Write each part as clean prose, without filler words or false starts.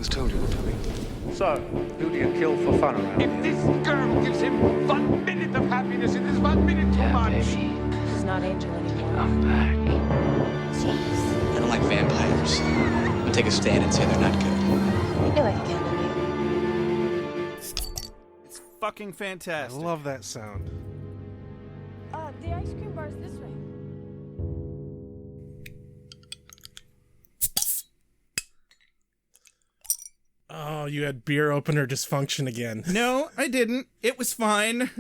Who's told you, Tommy? So, who do you kill for fun around If this girl gives him 1 minute of happiness, it is 1 minute too much. Baby. She's not Angel anymore. I'm back. Jeez. I don't like vampires. I'll take a stand and say they're not good. I knew I could count on you. It's fucking I fantastic. love that sound. The ice cream bar's this way. Oh, you had beer opener dysfunction again. No, I didn't. It was fine.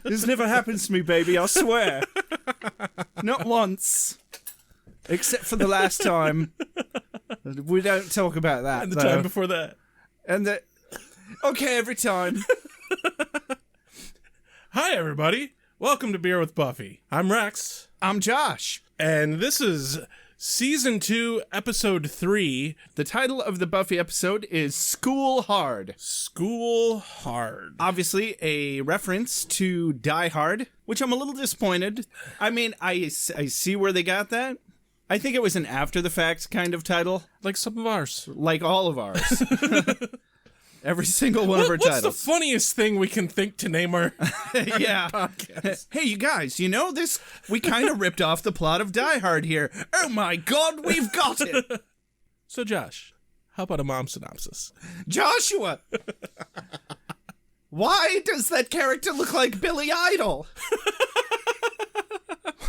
This never happens to me, baby, I swear. Not once. Except for the last time. We don't talk about that, And the though. time before that. And the... Okay, every time. Hi, everybody. Welcome to Beer with Buffy. I'm Rex. I'm Josh. And this is Season 2, Episode 3, The title of the Buffy episode is School Hard. School Hard. Obviously, a reference to Die Hard, which I'm a little disappointed. I mean, I see where they got that. I think it was an after-the-fact kind of title, Like some of ours. like all of ours. Every single one of our What's the titles. funniest thing we can think to name our Yeah. podcast? Hey, you guys, you know this? We kind of ripped off the plot of Die Hard here. Oh my God, we've got it. So, Josh, how about a mom synopsis? Joshua! Why does that character look like Billy Idol?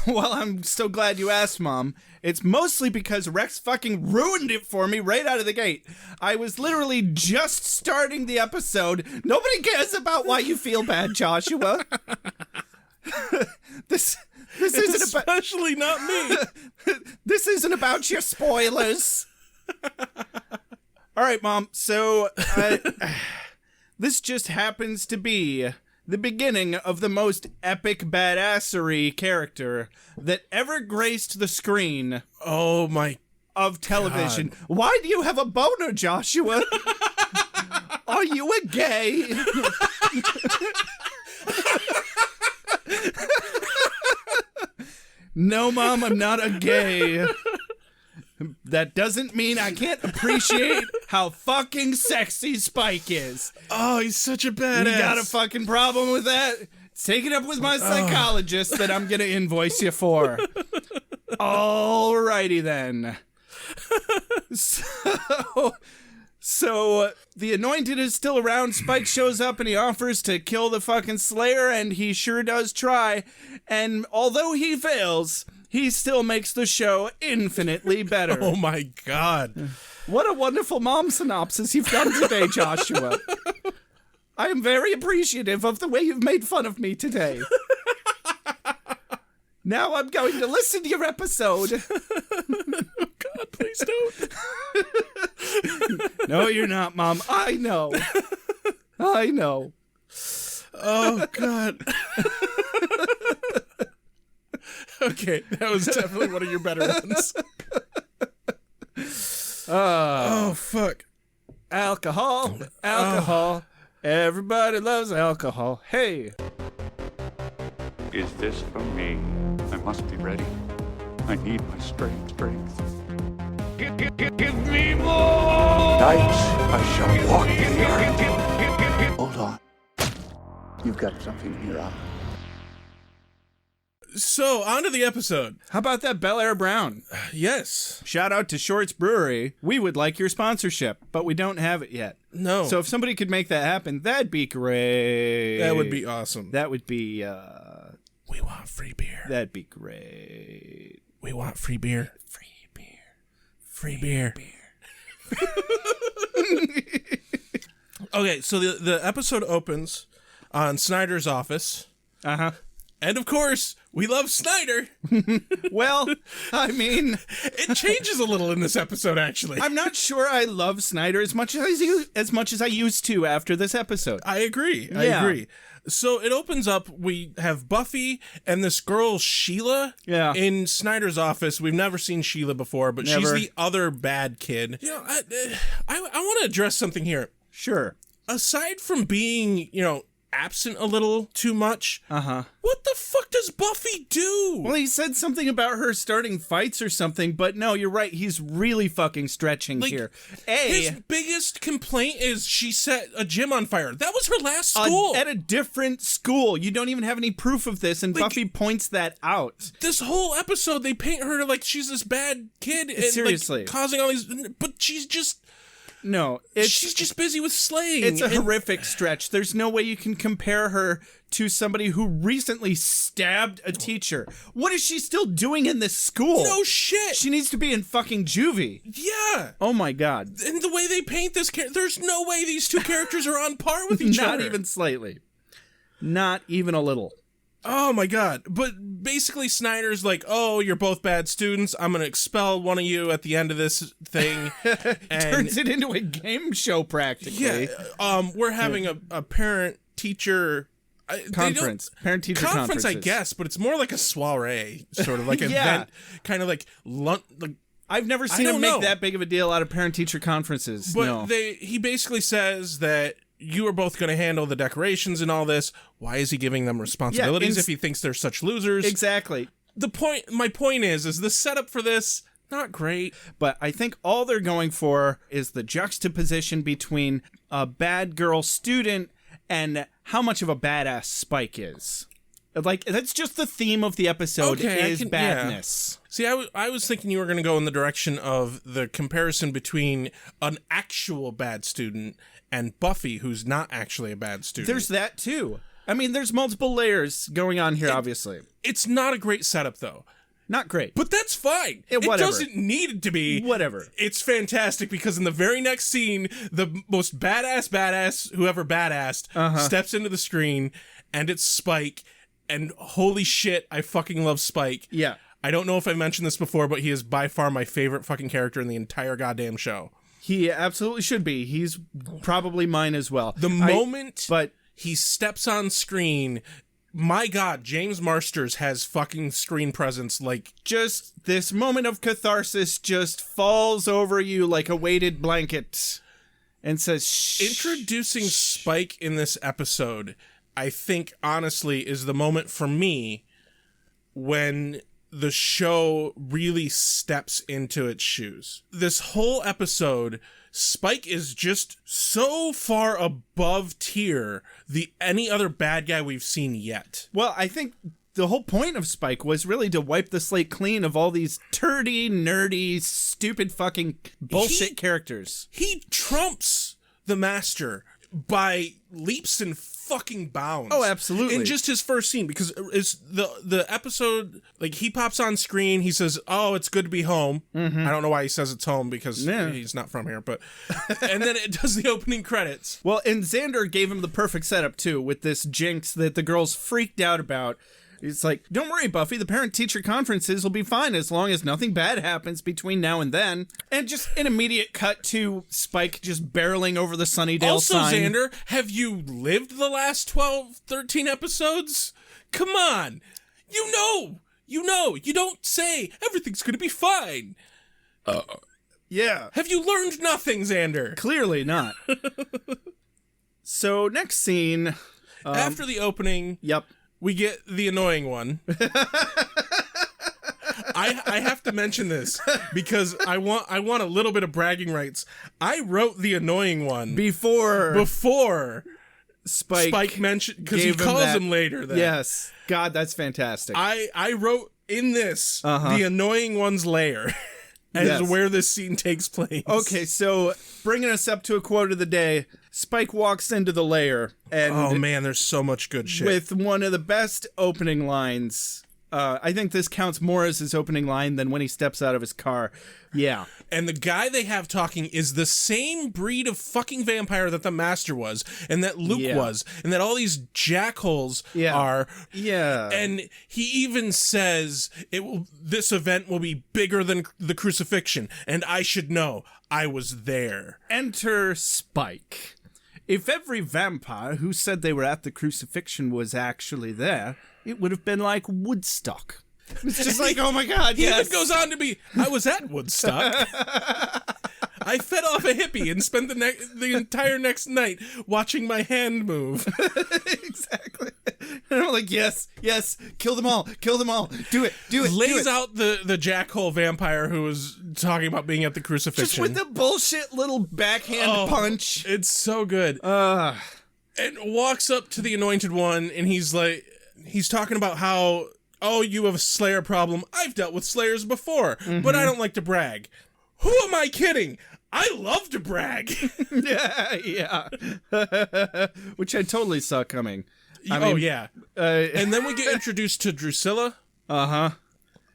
Well, I'm so glad you asked, Mom. It's mostly because Rex fucking ruined it for me right out of the gate. I was literally just starting the episode. Nobody cares about why you feel bad, Joshua. This isn't about... Especially not me. This isn't about your spoilers. All right, Mom. So, this just happens to be the beginning of the most epic badassery character that ever graced the screen Oh, my... of television. Why do you have a boner, Joshua? Are you a gay? No, Mom, I'm not a gay. That doesn't mean I can't appreciate how fucking sexy Spike is. Oh, he's such a badass. You got a fucking problem with that? Take it up with my psychologist that I'm gonna invoice you for. Alrighty then. So the Anointed is still around. Spike shows up and he offers to kill the fucking Slayer, and he sure does try. And although he fails, he still makes the show infinitely better. Oh, my God. What a wonderful mom synopsis you've done today, Joshua. I am very appreciative of the way you've made fun of me today. Now I'm going to listen to your episode. God, please don't. No, you're not, Mom. I know. I know. Oh, God. Okay, that was definitely one of your better ones. Oh, fuck. Alcohol. Alcohol. Everybody loves alcohol. Hey. Is this for me? I must be ready. I need my strength. Give me more! Night, I shall walk the earth. Hold on. You've got something here, Al. So, on to the episode. How about that Bel Air Brown? Yes. Shout out to Shorts Brewery. We would like your sponsorship, but we don't have it yet. No. So if somebody could make that happen, that'd be great. That would be awesome. That would be, We want free beer. that'd be great. We want free beer. Free beer. Free beer. Okay, so the episode opens on Snyder's office. Uh-huh. And of course, we love Snyder. Well, I mean, It changes a little in this episode, actually. I'm not sure I love Snyder as much as I used to after this episode. I agree. I Yeah. agree. So it opens up, we have Buffy and this girl, Sheila, Yeah. in Snyder's office. We've never seen Sheila before, but she's Never. the other bad kid. You know, I want to address something here. Sure. Aside from being, absent a little too much. Uh-huh. What the fuck does Buffy do? Well, he said something about her starting fights or something, but no, you're right. He's really fucking stretching here. His biggest complaint is she set a gym on fire. That was her last school. At a different school. You don't even have any proof of this, and Buffy points that out. This whole episode, they paint her like she's this bad kid. And, seriously. Causing all these... But she's just... No, she's just busy with slaying. It's a horrific stretch. There's no way you can compare her to somebody who recently stabbed a teacher. What is she still doing in this school? No shit. She needs to be in fucking juvie. Yeah. Oh my god. And the way they paint this character, there's no way these two characters are on par with each other. Not even slightly. Not even a little. Oh my god. But basically Snyder's like, oh, you're both bad students. I'm going to expel one of you at the end of this thing. And turns it into a game show practically. Yeah. We're having a parent-teacher... Conference. Parent-teacher conference, I guess, but it's more like a soiree, sort of like an yeah. event, kind of like lunch. I've never seen him make that big of a deal out of parent-teacher conferences. But no. he basically says that you are both going to handle the decorations and all this. Why is he giving them responsibilities if he thinks they're such losers? Exactly. My point is the setup for this, not great. But I think all they're going for is the juxtaposition between a bad girl student and how much of a badass Spike is. Like, that's just the theme of the episode is badness. Yeah. See, I was thinking you were going to go in the direction of the comparison between an actual bad student and Buffy, who's not actually a bad student. There's that, too. I mean, there's multiple layers going on here, obviously. It's not a great setup, though. Not great. But that's fine. It doesn't need it to be. Whatever. It's fantastic because in the very next scene, the most badass, whoever badassed, steps into the screen, and it's Spike. And holy shit, I fucking love Spike. Yeah. I don't know if I mentioned this before, but he is by far my favorite fucking character in the entire goddamn show. He absolutely should be. He's probably mine as well. The moment he steps on screen, my god, James Marsters has fucking screen presence. Like, just this moment of catharsis just falls over you like a weighted blanket and says, shh. Introducing Spike in this episode, I think, honestly, is the moment for me when the show really steps into its shoes. This whole episode, Spike is just so far above tier any other bad guy we've seen yet. Well, I think the whole point of Spike was really to wipe the slate clean of all these turdy, nerdy, stupid fucking bullshit characters. He trumps the Master by leaps and fucking bounds. Oh, absolutely. In just his first scene, because it's the episode, like, he pops on screen, he says, oh, it's good to be home. I don't know why he says it's home, because he's not from here, but and then it does the opening credits. Well, and Xander gave him the perfect setup too, with this jinx that the girls freaked out about. It's like, don't worry, Buffy, the parent-teacher conferences will be fine as long as nothing bad happens between now and then. And just an immediate cut to Spike just barreling over the Sunnydale sign. Also, Xander, have you lived the last 12, 13 episodes? Come on. You know. You don't say everything's going to be fine. Yeah. Have you learned nothing, Xander? Clearly not. So, next scene. After the opening... Yep. We get the annoying one. I have to mention this because I want a little bit of bragging rights. I wrote the annoying one before Spike mentioned, because he calls him later. Then. Yes, God, that's fantastic. I wrote in this the annoying one's lair as where this scene takes place. Okay, so bringing us up to a quote of the day. Spike walks into the lair, and oh man, there's so much good shit. With one of the best opening lines. I think this counts more as his opening line than when he steps out of his car. Yeah. And the guy they have talking is the same breed of fucking vampire that the Master was, and that Luke was, and that all these jackholes are. Yeah. And he even says this event will be bigger than the crucifixion, and I should know. I was there. Enter Spike. If every vampire who said they were at the crucifixion was actually there, it would have been like Woodstock. It's just like, oh my God, He even goes on to be, I was at Woodstock. I fed off a hippie and spent the entire next night watching my hand move. Exactly. And I'm like, yes, kill them all, do it. Lays out the jackhole vampire who was talking about being at the crucifixion. Just with the bullshit little backhand punch. It's so good. And walks up to the Anointed One, and he's talking about how, oh, you have a Slayer problem. I've dealt with Slayers before, but I don't like to brag. Who am I kidding? I love to brag. Yeah. Which I totally saw coming. Yeah. And then we get introduced to Drusilla. Uh-huh.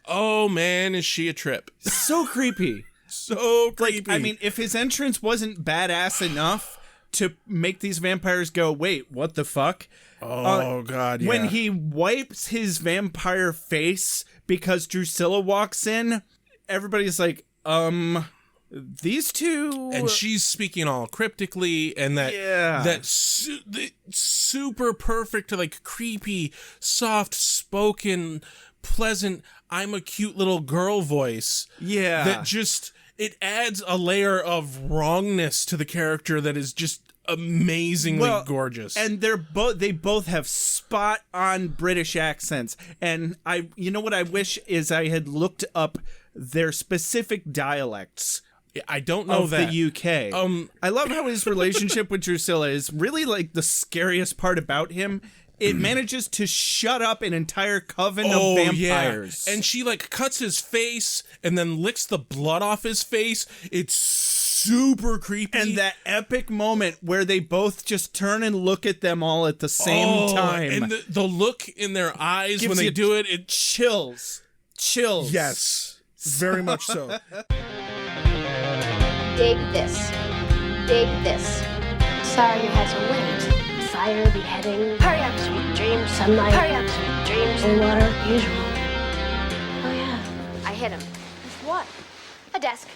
Oh, man, is she a trip. So creepy. So creepy. I mean, if his entrance wasn't badass enough to make these vampires go, wait, what the fuck? Oh, God, yeah. When he wipes his vampire face because Drusilla walks in, everybody's like, these two... And she's speaking all cryptically, and that super perfect, like, creepy, soft-spoken, pleasant, I'm a cute little girl voice. Yeah. That just... It adds a layer of wrongness to the character that is just amazingly gorgeous. And they both have spot on British accents. And you know what I wish is I had looked up their specific dialects. I don't know of that. the UK. I love how his relationship with Drusilla is really like the scariest part about him. It manages to shut up an entire coven of vampires. Yeah. And she like cuts his face and then licks the blood off his face. It's super creepy. And that epic moment where they both just turn and look at them all at the same time. And the look in their eyes Gives when they you do it, it chills. Yes. Very much so. Dig this. Dig this. Sorry you had to wait. Fire, beheading. Hurry up, sweet dreams. Sunlight. Hurry up, sweet dreams. And water, usual. Oh yeah, I hit him. With what? A desk.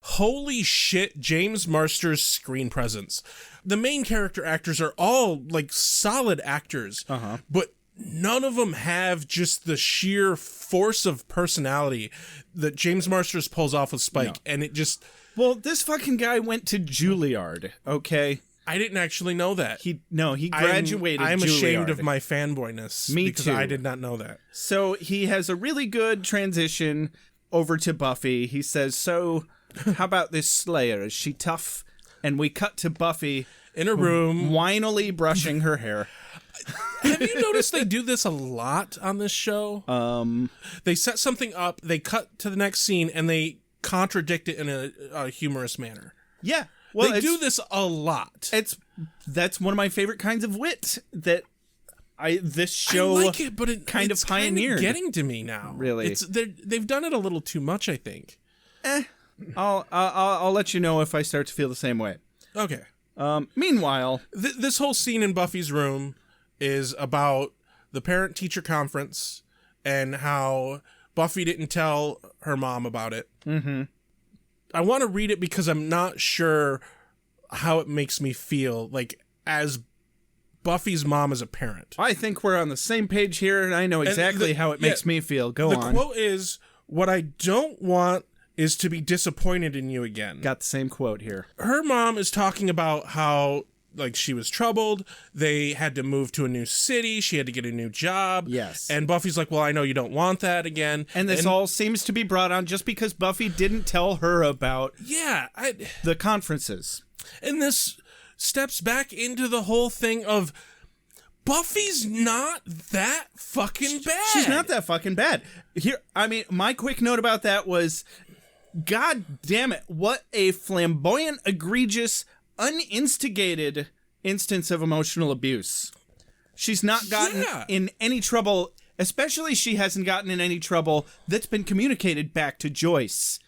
Holy shit, James Marsters' screen presence. The main character actors are all like solid actors, but none of them have just the sheer force of personality that James Marsters pulls off with Spike. No. And it just... Well, this fucking guy went to Juilliard, okay? I didn't actually know that. He graduated I'm Juilliard. ashamed of my fanboyness. Me because too. I did not know that. So he has a really good transition over to Buffy. He says, so how about this Slayer? Is she tough? And we cut to Buffy in a room, whinily brushing her hair. Have you noticed they do this a lot on this show? They set something up, they cut to the next scene, and they contradict it in a humorous manner. Yeah. Well, they do this a lot. That's one of my favorite kinds of wit that this show I like it, but it kind of pioneered. It's getting to me now. Really, they've done it a little too much, I think. I'll let you know if I start to feel the same way. Okay. Meanwhile, this whole scene in Buffy's room is about the parent-teacher conference and how Buffy didn't tell her mom about it. Mm-hmm. I want to read it because I'm not sure how it makes me feel, like, as Buffy's mom as a parent. I think we're on the same page here, and I know exactly how it makes me feel. Go on. The quote is, "What I don't want is to be disappointed in you again." Got the same quote here. Her mom is talking about how, like, she was troubled. They had to move to a new city. She had to get a new job. Yes. And Buffy's like, well, I know you don't want that again. And this all seems to be brought on just because Buffy didn't tell her about the conferences. And this steps back into the whole thing of Buffy's not that fucking bad. She's not that fucking bad. Here, I mean, my quick note about that was, God damn it, what a flamboyant, egregious, uninstigated instance of emotional abuse. She's not gotten in any trouble, especially she hasn't gotten in any trouble that's been communicated back to Joyce.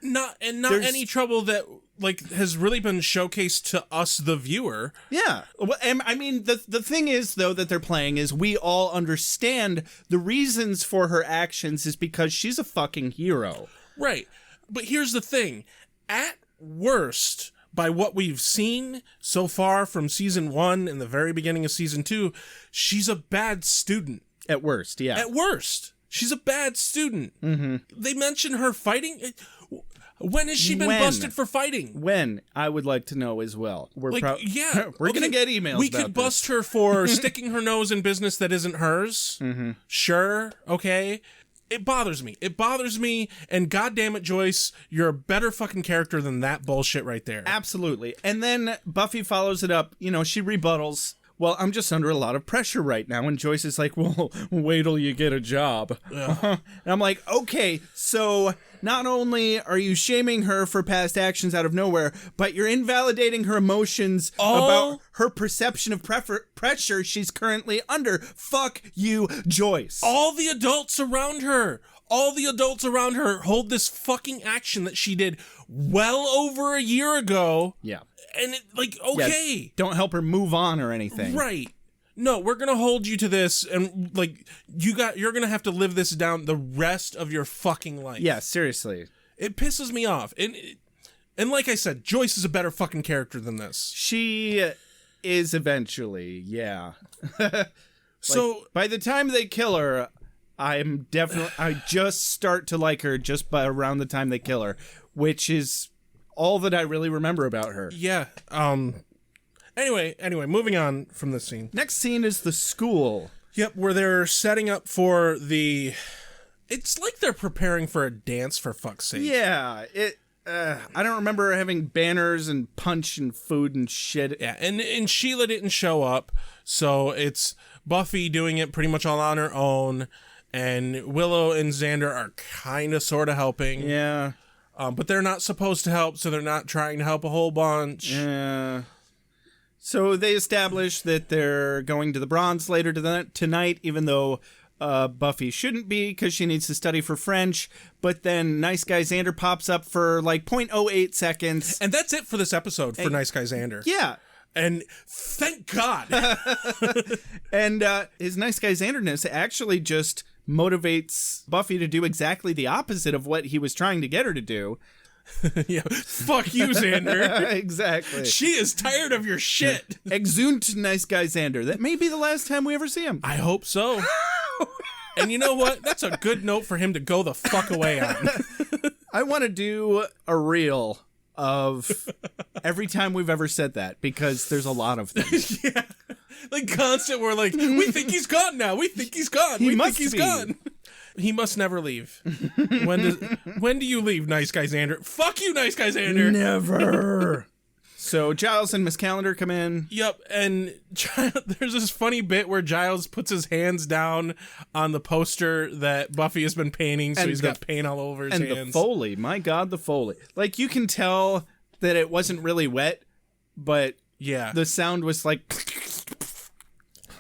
Not any trouble that like has really been showcased to us, the viewer. Yeah. Well, I mean, the thing is, though, that they're playing is we all understand the reasons for her actions is because she's a fucking hero. Right. But here's the thing. At worst, by what we've seen so far from season 1 and the very beginning of season 2, she's a bad student. At worst, yeah. At worst. She's a bad student. Mm-hmm. They mention her fighting. When has she been When? busted for fighting? When? I would like to know as well. We're Yeah, we're okay, gonna get emails. We about could bust her for sticking her nose in business that isn't hers. Mm-hmm. Sure, okay. It bothers me. It bothers me. And goddamn it, Joyce, you're a better fucking character than that bullshit right there. Absolutely. And then Buffy follows it up. You know, she rebuttals. Well, I'm just under a lot of pressure right now. And Joyce is like, well, wait till you get a job. And I'm like, okay, so not only are you shaming her for past actions out of nowhere, but you're invalidating her emotions about her perception of pressure she's currently under. Fuck you, Joyce. All the adults around her hold this fucking action that she did well over a year ago. Yeah. And okay. Yeah, don't help her move on or anything. Right. No, we're gonna hold you to this, and you're gonna have to live this down the rest of your fucking life. Yeah, seriously. It pisses me off, and like I said, Joyce is a better fucking character than this. She is eventually, yeah. So by the time they kill her, I just start to like her just by around the time they kill her, which is all that I really remember about her. Yeah. Anyway, moving on from this scene. Next scene is the school. Yep, where they're setting up for it's like they're preparing for a dance, for fuck's sake. Yeah, I don't remember having banners and punch and food and shit. Yeah, and Sheila didn't show up, so it's Buffy doing it pretty much all on her own, and Willow and Xander are kind of sort of helping. Yeah. But they're not supposed to help, so they're not trying to help a whole bunch. Yeah. So they establish that they're going to the Bronze later tonight, even though Buffy shouldn't be because she needs to study for French. But then Nice Guy Xander pops up for like 0.08 seconds. And that's it for this episode for Nice Guy Xander. Yeah. And thank God. And his Nice Guy Xanderness actually just motivates Buffy to do exactly the opposite of what he was trying to get her to do. Yeah, fuck you, Xander. Exactly. She is tired of your shit. Exeunt Nice Guy Xander. That may be the last time we ever see him. I hope so. And you know what? That's a good note for him to go the fuck away on. I want to do a reel of every time we've ever said that, because there's a lot of them. Yeah. Like constant, we're like, we think he's gone now. We think he's gone. We think he's gone. He must never leave. When do you leave, Nice Guy Xander? Fuck you, Nice Guy Xander. Never. So Giles and Miss Calendar come in. Yep, and there's this funny bit where Giles puts his hands down on the poster that Buffy has been painting, so And he's got paint all over his hands. And the Foley, my God, the Foley. Like, you can tell that it wasn't really wet, but yeah, the sound was like...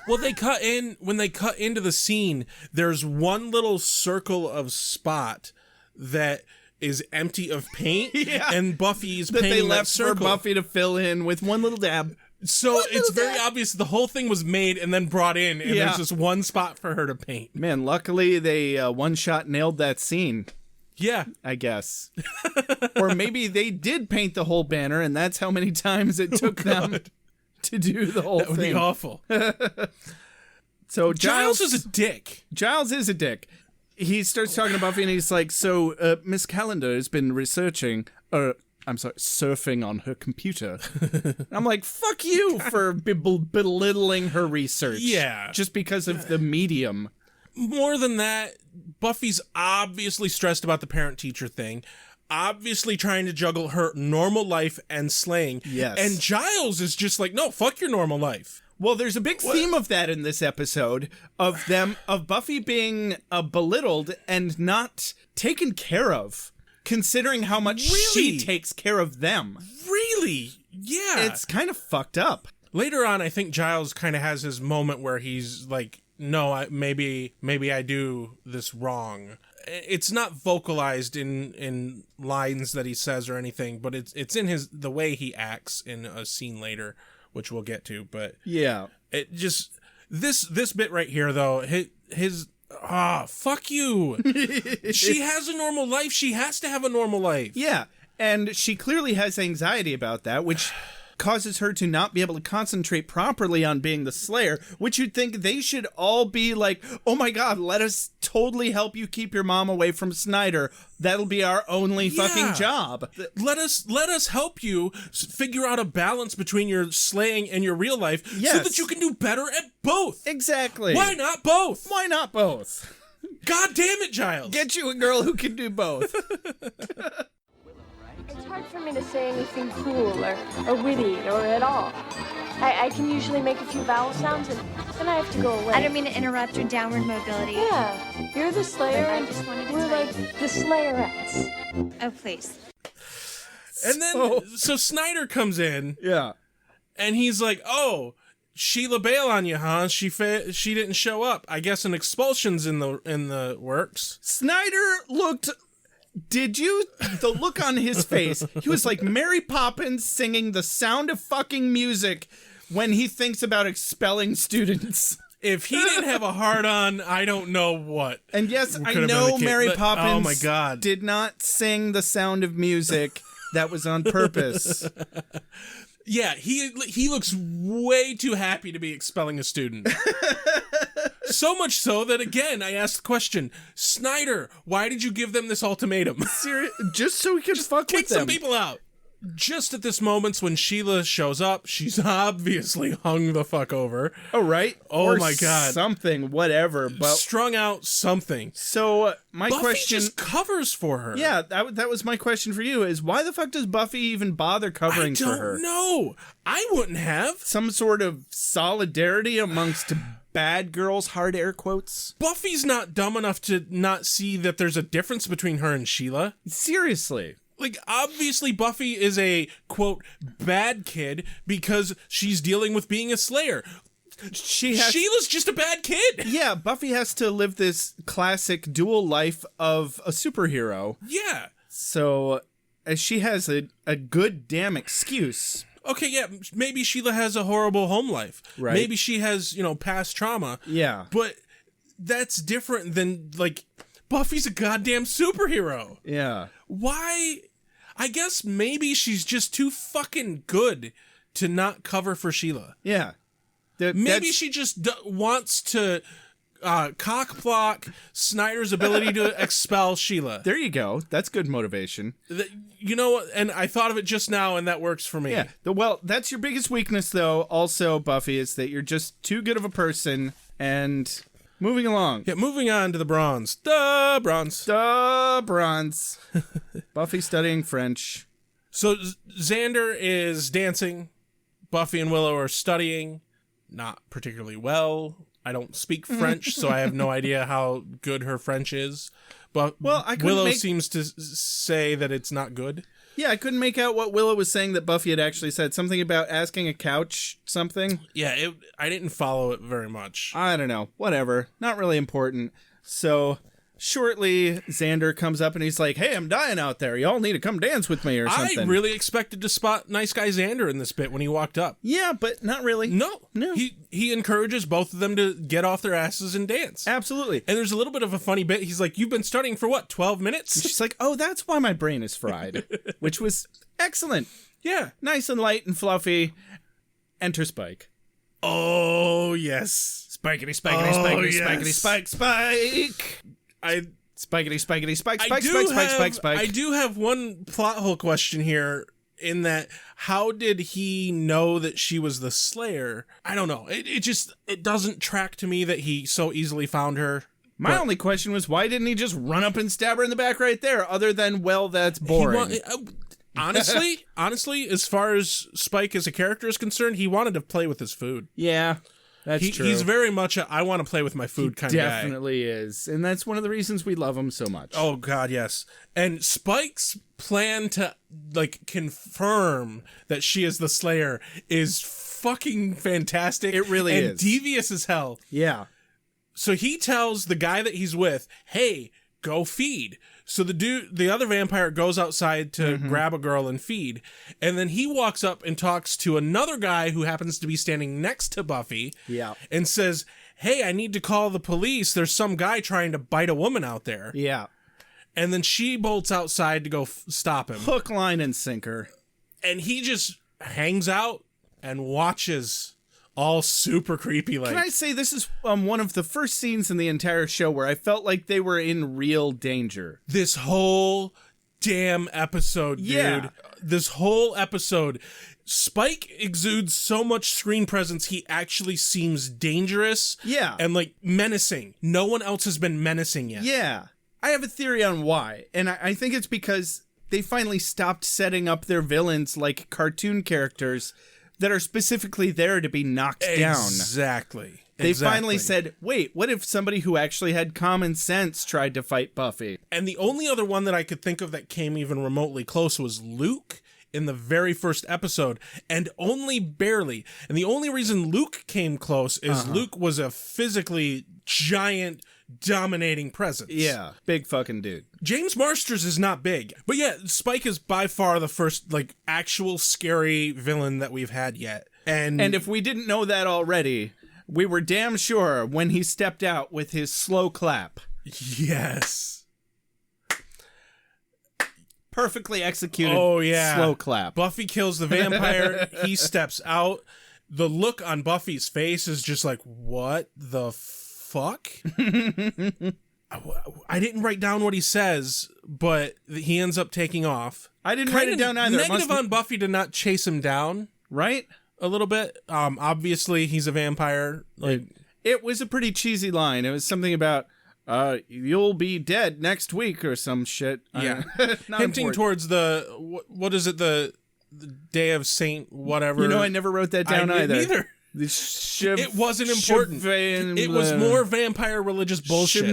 Well, when they cut into the scene, there's one little circle of spot that is empty of paint, yeah, and Buffy's that painting they left that circle for Buffy to fill in with one little dab. So it's very obvious the whole thing was made and then brought in, and there's just one spot for her to paint. Man, luckily they one-shot nailed that scene. Yeah. I guess. Or maybe they did paint the whole banner, and that's how many times it took them to do the whole thing. That would be awful. So Giles is a dick. Giles is a dick. He starts talking to Buffy, and he's like, so Miss Calendar has been researching, surfing on her computer. I'm like, fuck you for belittling her research. Yeah. Just because of the medium. More than that, Buffy's obviously stressed about the parent-teacher thing, obviously trying to juggle her normal life and slaying. Yes. And Giles is just like, no, fuck your normal life. Well, there's a big theme of that in this episode, of Buffy being belittled and not taken care of, considering how much she takes care of them. Really? Yeah. It's kind of fucked up. Later on, I think Giles kind of has his moment where he's like, no, maybe I do this wrong. It's not vocalized in lines that he says or anything, but it's in the way he acts in a scene later, which we'll get to. But yeah, it just this bit right here though, his fuck you. She has a normal life. She has to have a normal life. Yeah, and she clearly has anxiety about that, which causes her to not be able to concentrate properly on being the Slayer, which you'd think they should all be like, oh my god, let us totally help you keep your mom away from Snyder. That'll be our only fucking job. Let us help you figure out a balance between your slaying and your real life so that you can do better at both. Exactly. Why not both? Why not both? God damn it, Giles. Get you a girl who can do both. It's hard for me to say anything cool or witty or at all. I can usually make a few vowel sounds and then I have to go away. I don't mean to interrupt your downward mobility. Yeah, you're the Slayer I and just wanted to we're tell like the Slayerettes. Oh, please. And then, so Snyder comes in, Yeah. and he's like, oh, Sheila bail on you, huh? She didn't show up. I guess an expulsion's in the works. Snyder looked... the look on his face, he was like Mary Poppins singing The Sound of Fucking Music when he thinks about expelling students. If he didn't have a hard-on, I don't know what. And yes, I Could've been know the kid, Mary but- Poppins oh my God. did not sing The Sound of Music. That was on purpose. Yeah, he looks way too happy to be expelling a student. So much so that, again, I asked the question, Snyder, why did you give them this ultimatum? Just so we could fuck Kick with them. some people out. Just at this moment when Sheila shows up, she's obviously hung the fuck over. Oh, right? Oh Or my God. Something, whatever. But Strung out something. so my Buffy question... just covers for her. Yeah, that was my question for you, is why the fuck does Buffy even bother covering for her? I don't know. I wouldn't have. Some sort of solidarity amongst bad girls, hard air quotes? Buffy's not dumb enough to not see that there's a difference between her and Sheila. Seriously. Like, obviously Buffy is a, quote, bad kid because she's dealing with being a Slayer. Sheila's just a bad kid. Yeah, Buffy has to live this classic dual life of a superhero. Yeah. So, she has a good damn excuse. Okay, yeah, maybe Sheila has a horrible home life. Right. Maybe she has, past trauma. Yeah. But that's different than, like, Buffy's a goddamn superhero. Yeah. Why? I guess maybe she's just too fucking good to not cover for Sheila. Yeah. Maybe she just wants to cock block Snyder's ability to expel Sheila. There you go. That's good motivation. You know what? And I thought of it just now, and that works for me. Yeah. Well, that's your biggest weakness, though, also, Buffy, is that you're just too good of a person. And moving along. Yeah, moving on to the bronze. The bronze. Duh, bronze. Buffy studying French. So Xander is dancing. Buffy and Willow are studying. Not particularly well. I don't speak French, so I have no idea how good her French is. But Willow seems to say that it's not good. Yeah, I couldn't make out what Willow was saying that Buffy had actually said. Something about asking a couch something. Yeah, I didn't follow it very much. I don't know. Whatever. Not really important. So shortly, Xander comes up and he's like, hey, I'm dying out there. Y'all need to come dance with me or something. I really expected to spot nice guy Xander in this bit when he walked up. Yeah, but not really. No. He encourages both of them to get off their asses and dance. Absolutely. And there's a little bit of a funny bit. He's like, you've been studying for what, 12 minutes? She's like, oh, that's why my brain is fried. Which was excellent. Yeah. Nice and light and fluffy. Enter Spike. Oh, yes. Spikety, spikety, spikety, yes. spikety, spike, spike. Spikety, spikety, spike, spike, spike, spike, spike, spike. I do have one plot hole question here, in that how did he know that she was the Slayer? I don't know. It doesn't track to me that he so easily found her. My only question was, why didn't he just run up and stab her in the back right there? Other than, well, that's boring. Honestly, as far as Spike as a character is concerned, he wanted to play with his food. Yeah, that's true. He's very much a I want to play with my food kind of guy. Definitely is. And that's one of the reasons we love him so much. Oh, God, yes. And Spike's plan to, like, confirm that she is the Slayer is fucking fantastic. It really is. And devious as hell. Yeah. So he tells the guy that he's with, hey, go feed. So the other vampire goes outside to grab a girl and feed. And then he walks up and talks to another guy who happens to be standing next to Buffy. Yeah. And says, hey, I need to call the police. There's some guy trying to bite a woman out there. Yeah. And then she bolts outside to go stop him. Hook, line, and sinker. And he just hangs out and watches, all super creepy like. Can I say this is one of the first scenes in the entire show where I felt like they were in real danger. This whole damn episode, dude. Yeah. This whole episode, Spike exudes so much screen presence, he actually seems dangerous. Yeah. And, like, menacing. No one else has been menacing yet. Yeah. I have a theory on why, and I think it's because they finally stopped setting up their villains like cartoon characters that are specifically there to be knocked down. Exactly. They finally said, wait, what if somebody who actually had common sense tried to fight Buffy? And the only other one that I could think of that came even remotely close was Luke in the very first episode, and only barely. And the only reason Luke came close is Luke was a physically giant, dominating presence. Yeah, big fucking dude. James Marsters is not big, but yeah, Spike is by far the first, like, actual scary villain that we've had yet. And if we didn't know that already, we were damn sure when he stepped out with his slow clap. yes. Perfectly executed slow clap. Buffy kills the vampire. He steps out. The look on Buffy's face is just like, what the fuck? I didn't write down what he says, but he ends up taking off. I didn't write it down either. Negative on Buffy to not chase him down. Right? A little bit. Obviously, he's a vampire. Like, it was a pretty cheesy line. It was something about, you'll be dead next week or some shit. Yeah. Not hinting important. towards the, what is it, the Day of Saint whatever. You know, I never wrote that down either. Neither. It wasn't important. It was more vampire religious bullshit.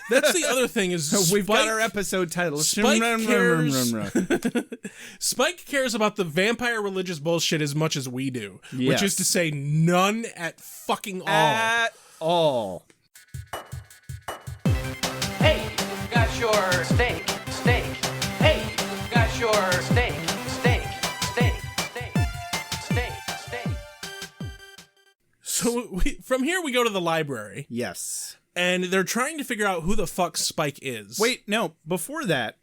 That's the other thing is we've got our episode title. Spike cares about the vampire religious bullshit as much as we do, which is to say none at fucking all. At all. Hey, got your steak. Hey, got your steak. So from here we go to the library. Yes. And they're trying to figure out who the fuck Spike is. Wait, no. Before that,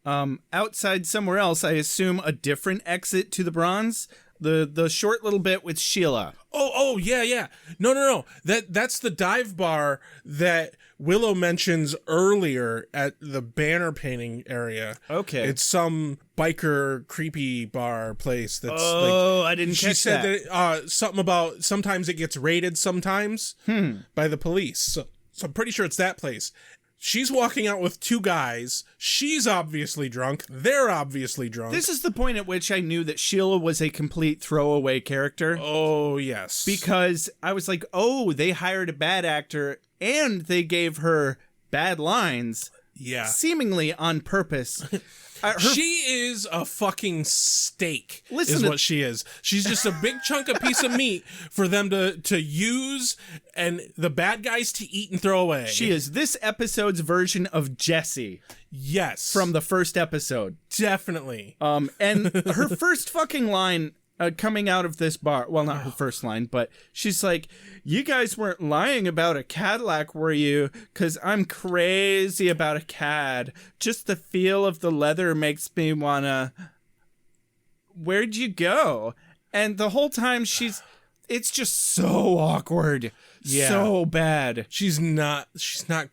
outside somewhere else, I assume a different exit to the Bronze. The short little bit with Sheila. Oh, yeah. No. That's the dive bar that Willow mentions earlier at the banner painting area. Okay. It's some biker creepy bar place that's I didn't catch that. She said that something about sometimes it gets raided sometimes by the police. So I'm pretty sure it's that place. She's walking out with two guys. She's obviously drunk. They're obviously drunk. This is the point at which I knew that Sheila was a complete throwaway character. Oh, yes. Because I was like, oh, they hired a bad actor and they gave her bad lines. Yeah. Seemingly on purpose. She is a fucking steak, Listen what she is. She's just a big chunk of piece of meat for them to use and the bad guys to eat and throw away. She is this episode's version of Jessie. Yes. From the first episode. Definitely. And her first fucking line coming out of this bar, well, not her first line, but she's like, you guys weren't lying about a Cadillac, were you? Because I'm crazy about a Cad. Just the feel of the leather makes me wanna... Where'd you go? And the whole time it's just so awkward. Yeah. So bad. She's not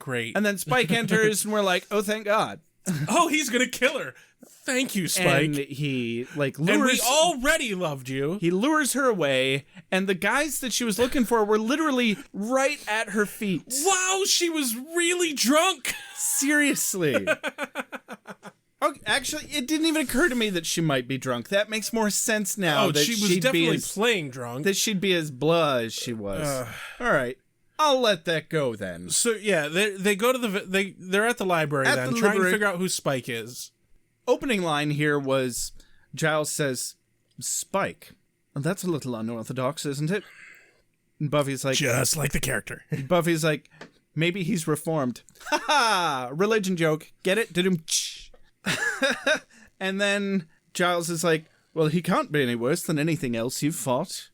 great. And then Spike enters and we're like, oh, thank God. Oh, he's gonna kill her. Thank you, Spike. And he lures... And we already loved you. He lures her away, and the guys that she was looking for were literally right at her feet. Wow, she was really drunk. Seriously. Oh, actually, it didn't even occur to me that she might be drunk. That makes more sense now. Oh, that she was definitely playing drunk. That she'd be as blah as she was. All right. I'll let that go then. So yeah, they go to they're at the library trying to figure out who Spike is. Opening line here was Giles says, Spike. That's a little unorthodox, isn't it? And Buffy's like, just like the character. Buffy's like, maybe he's reformed. Ha ha! Religion joke. Get it? And then Giles is like, well, he can't be any worse than anything else you've fought.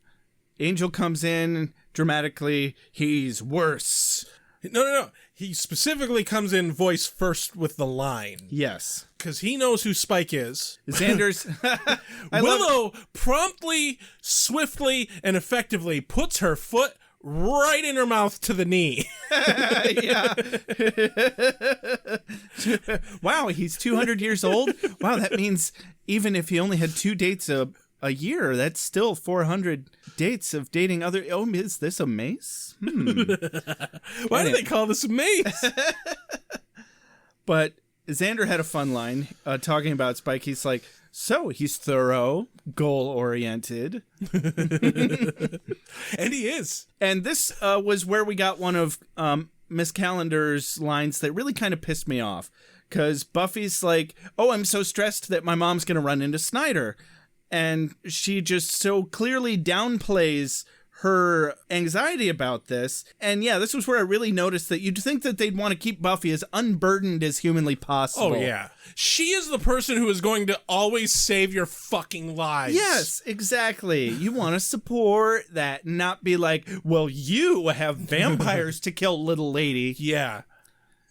Angel comes in dramatically. He's worse. No. he specifically comes in voice first with the line. Yes. Because he knows who Spike is. Xander's... Willow promptly, swiftly, and effectively puts her foot right in her mouth to the knee. Yeah. Wow, he's 200 years old? Wow, that means even if he only had 2 dates a year, that's still 400 dates of dating other... Oh, is this a mace? Why do they call this a mace? But Xander had a fun line talking about Spike. He's like, so he's thorough, goal-oriented. And he is. And this was where we got one of Miss Calendar's lines that really kind of pissed me off. Because Buffy's like, oh, I'm so stressed that my mom's going to run into Snyder. And she just so clearly downplays her anxiety about this. And yeah, this was where I really noticed that you'd think that they'd want to keep Buffy as unburdened as humanly possible. Oh, yeah. She is the person who is going to always save your fucking lives. Yes, exactly. You want to support that, not be like, well, you have vampires to kill, little lady. Yeah.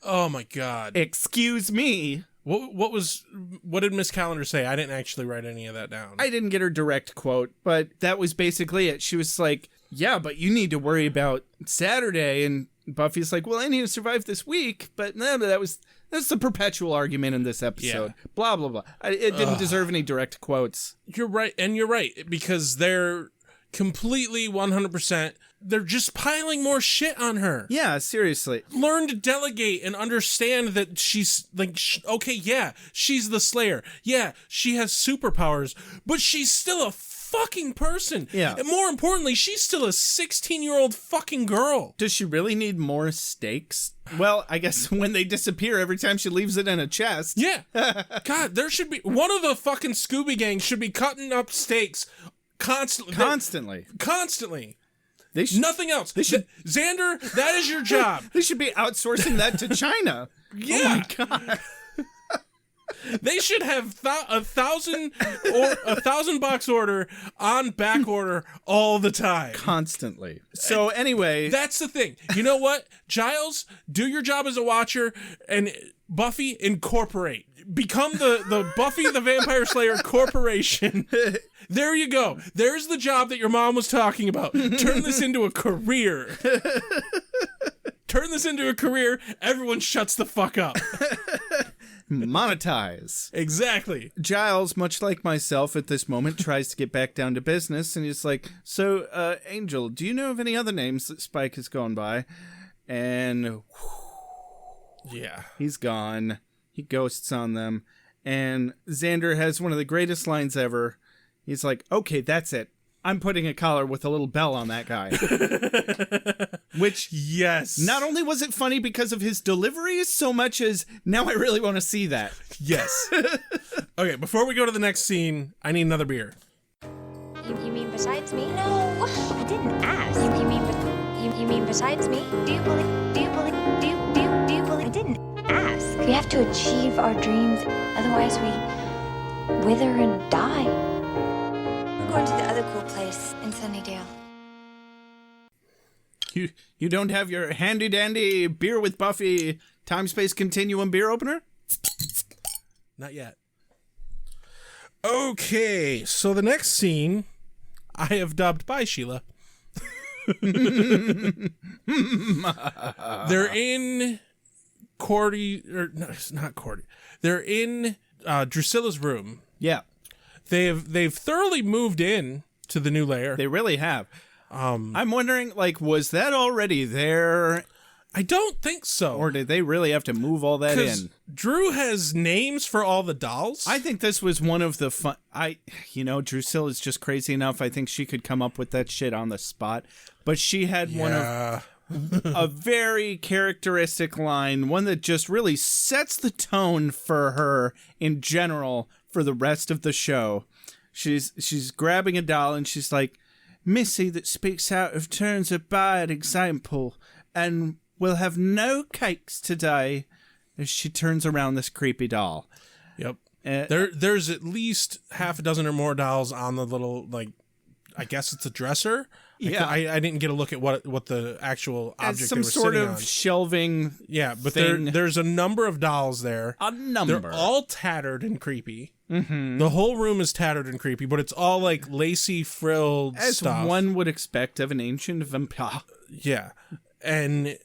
Oh, my God. Excuse me. What did Miss Calendar say? I didn't actually write any of that down. I didn't get her direct quote, but that was basically it. She was like, yeah, but you need to worry about Saturday. And Buffy's like, well, I need to survive this week. But no, that's the perpetual argument in this episode. Yeah. Blah, blah, blah. It didn't deserve any direct quotes. You're right. And you're right, because they're completely 100%. They're just piling more shit on her. Yeah, seriously. Learn to delegate and understand that she's like, okay, yeah, she's the Slayer. Yeah, she has superpowers, but she's still a fucking person. Yeah. And more importantly, she's still a 16-year-old fucking girl. Does she really need more stakes? Well, I guess when they disappear every time she leaves it in a chest. Yeah. God, there should be one of the fucking Scooby Gang should be cutting up stakes constantly. Nothing else. Xander, that is your job. They should be outsourcing that to China. Yeah. Oh my God. They should have a $1,000 order on back order all the time. Constantly. So anyway. That's the thing. You know what? Giles, do your job as a watcher, and Buffy, incorporate. Become the Buffy the Vampire Slayer Corporation. There you go. There's the job that your mom was talking about. Turn this into a career. Turn this into a career. Everyone shuts the fuck up. Monetize. Exactly. Giles, much like myself at this moment, tries to get back down to business, and he's like, so, Angel, do you know of any other names that Spike has gone by? And yeah, he's gone. He ghosts on them. And Xander has one of the greatest lines ever. He's like, okay, that's it. I'm putting a collar with a little bell on that guy. Which, yes. Not only was it funny because of his delivery, so much as now I really want to see that. Yes. Okay, before we go to the next scene, I need another beer. You mean besides me? No, I didn't ask. You mean besides me? Do you believe? I didn't ask. We have to achieve our dreams, otherwise we wither and die. We're going to the other cool place in Sunnydale. You don't have your handy dandy beer with Buffy time space continuum beer opener? Not yet. Okay, so the next scene I have dubbed Bye Sheila. They're in Cordy, or no, it's not Cordy. They're in Drusilla's room. Yeah. They've thoroughly moved in to the new lair. They really have. I'm wondering, like, was that already there? I don't think so. Or did they really have to move all that in? Drew has names for all the dolls. I think this was one of the fun... Drusilla's just crazy enough. I think she could come up with that shit on the spot. But she had one of a very characteristic line, one that just really sets the tone for her in general for the rest of the show. She's grabbing a doll and she's like, Missy that speaks out of turns a bad example and will have no cakes today, as she turns around this creepy doll. Yep. There's at least half a dozen or more dolls on the little, like, I guess it's a dresser Yeah. I didn't get a look at what the actual object As they some were sort sitting of on. shelving. Yeah, but thing. there's a number of dolls there. A number. They're all tattered and creepy. Mm-hmm. The whole room is tattered and creepy, but it's all like lacy frilled As stuff. one would expect of an ancient vampire. Yeah. And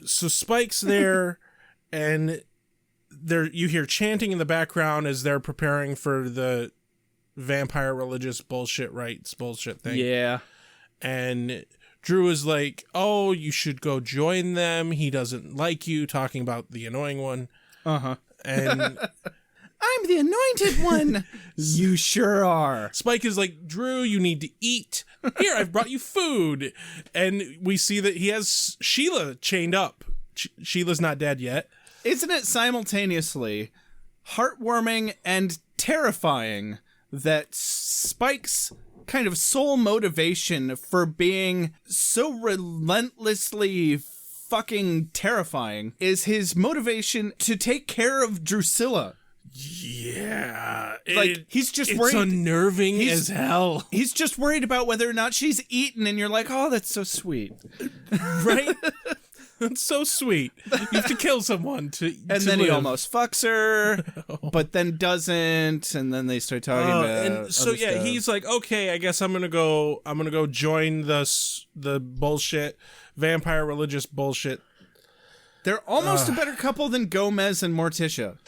so Spike's there, and you hear chanting in the background as they're preparing for the vampire religious rites bullshit thing. Yeah. And Drew is like, oh, you should go join them. He doesn't like you, talking about the annoying one. Uh-huh. And I'm the anointed one. You sure are. Spike is like, Drew, you need to eat. Here, I've brought you food. And we see that he has Sheila chained up. Sheila's not dead yet. Isn't it simultaneously heartwarming and terrifying that Spike's kind of sole motivation for being so relentlessly fucking terrifying is his motivation to take care of Drusilla? Yeah. Like, he's just it's worried. unnerving as hell. He's just worried about whether or not she's eaten, and you're like, oh, that's so sweet. Right? That's so sweet. You have to kill someone to And to then live. he almost fucks her, but then doesn't, and then they start talking about and so other yeah, stuff. he's like, okay, I guess I'm gonna go join the bullshit vampire religious bullshit. They're almost a better couple than Gomez and Morticia.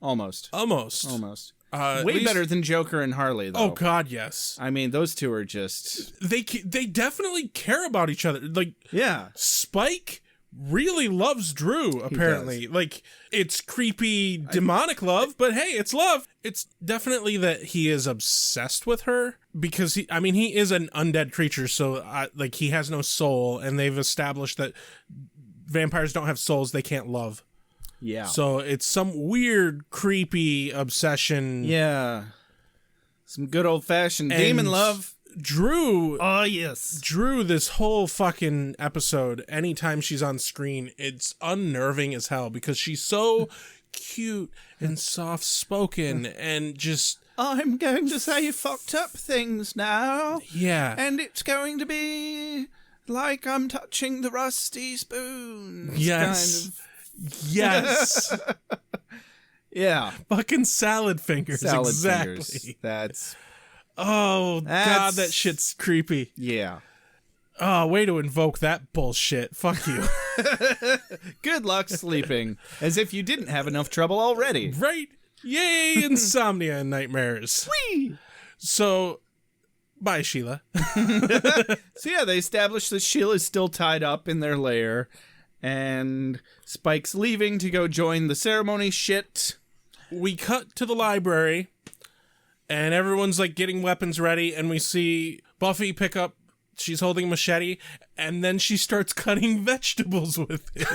Almost. At Way least- better than Joker and Harley, though. Oh God, yes. I mean, those two are just... They definitely care about each other. Like, Yeah. Spike really loves Drew, apparently. Like, it's creepy, demonic love, but hey, it's love. It's definitely that he is obsessed with her because he is an undead creature, so like he has no soul, and they've established that vampires don't have souls, they can't love. Yeah. So it's some weird, creepy obsession. Yeah. Some good old-fashioned And demon love. Drew... Oh, yes. Drew, this whole fucking episode, anytime she's on screen, it's unnerving as hell because she's so cute and soft-spoken and just... I'm going to say fucked up things now. Yeah. And it's going to be like I'm touching the rusty spoons. Yes. Kind of. Yes. Yeah. Fucking salad fingers. Salad exactly. fingers. That's... Oh, God, That's- that shit's creepy. Yeah. Oh, way to invoke that bullshit. Fuck you. Good luck sleeping. As if you didn't have enough trouble already. Right? Yay, insomnia and nightmares. Whee! So, bye, Sheila. So yeah, they established that Sheila's still tied up in their lair, and Spike's leaving to go join the ceremony shit. We cut to the library, and everyone's like getting weapons ready, and we see Buffy pick up, she's holding a machete, and then she starts cutting vegetables with it.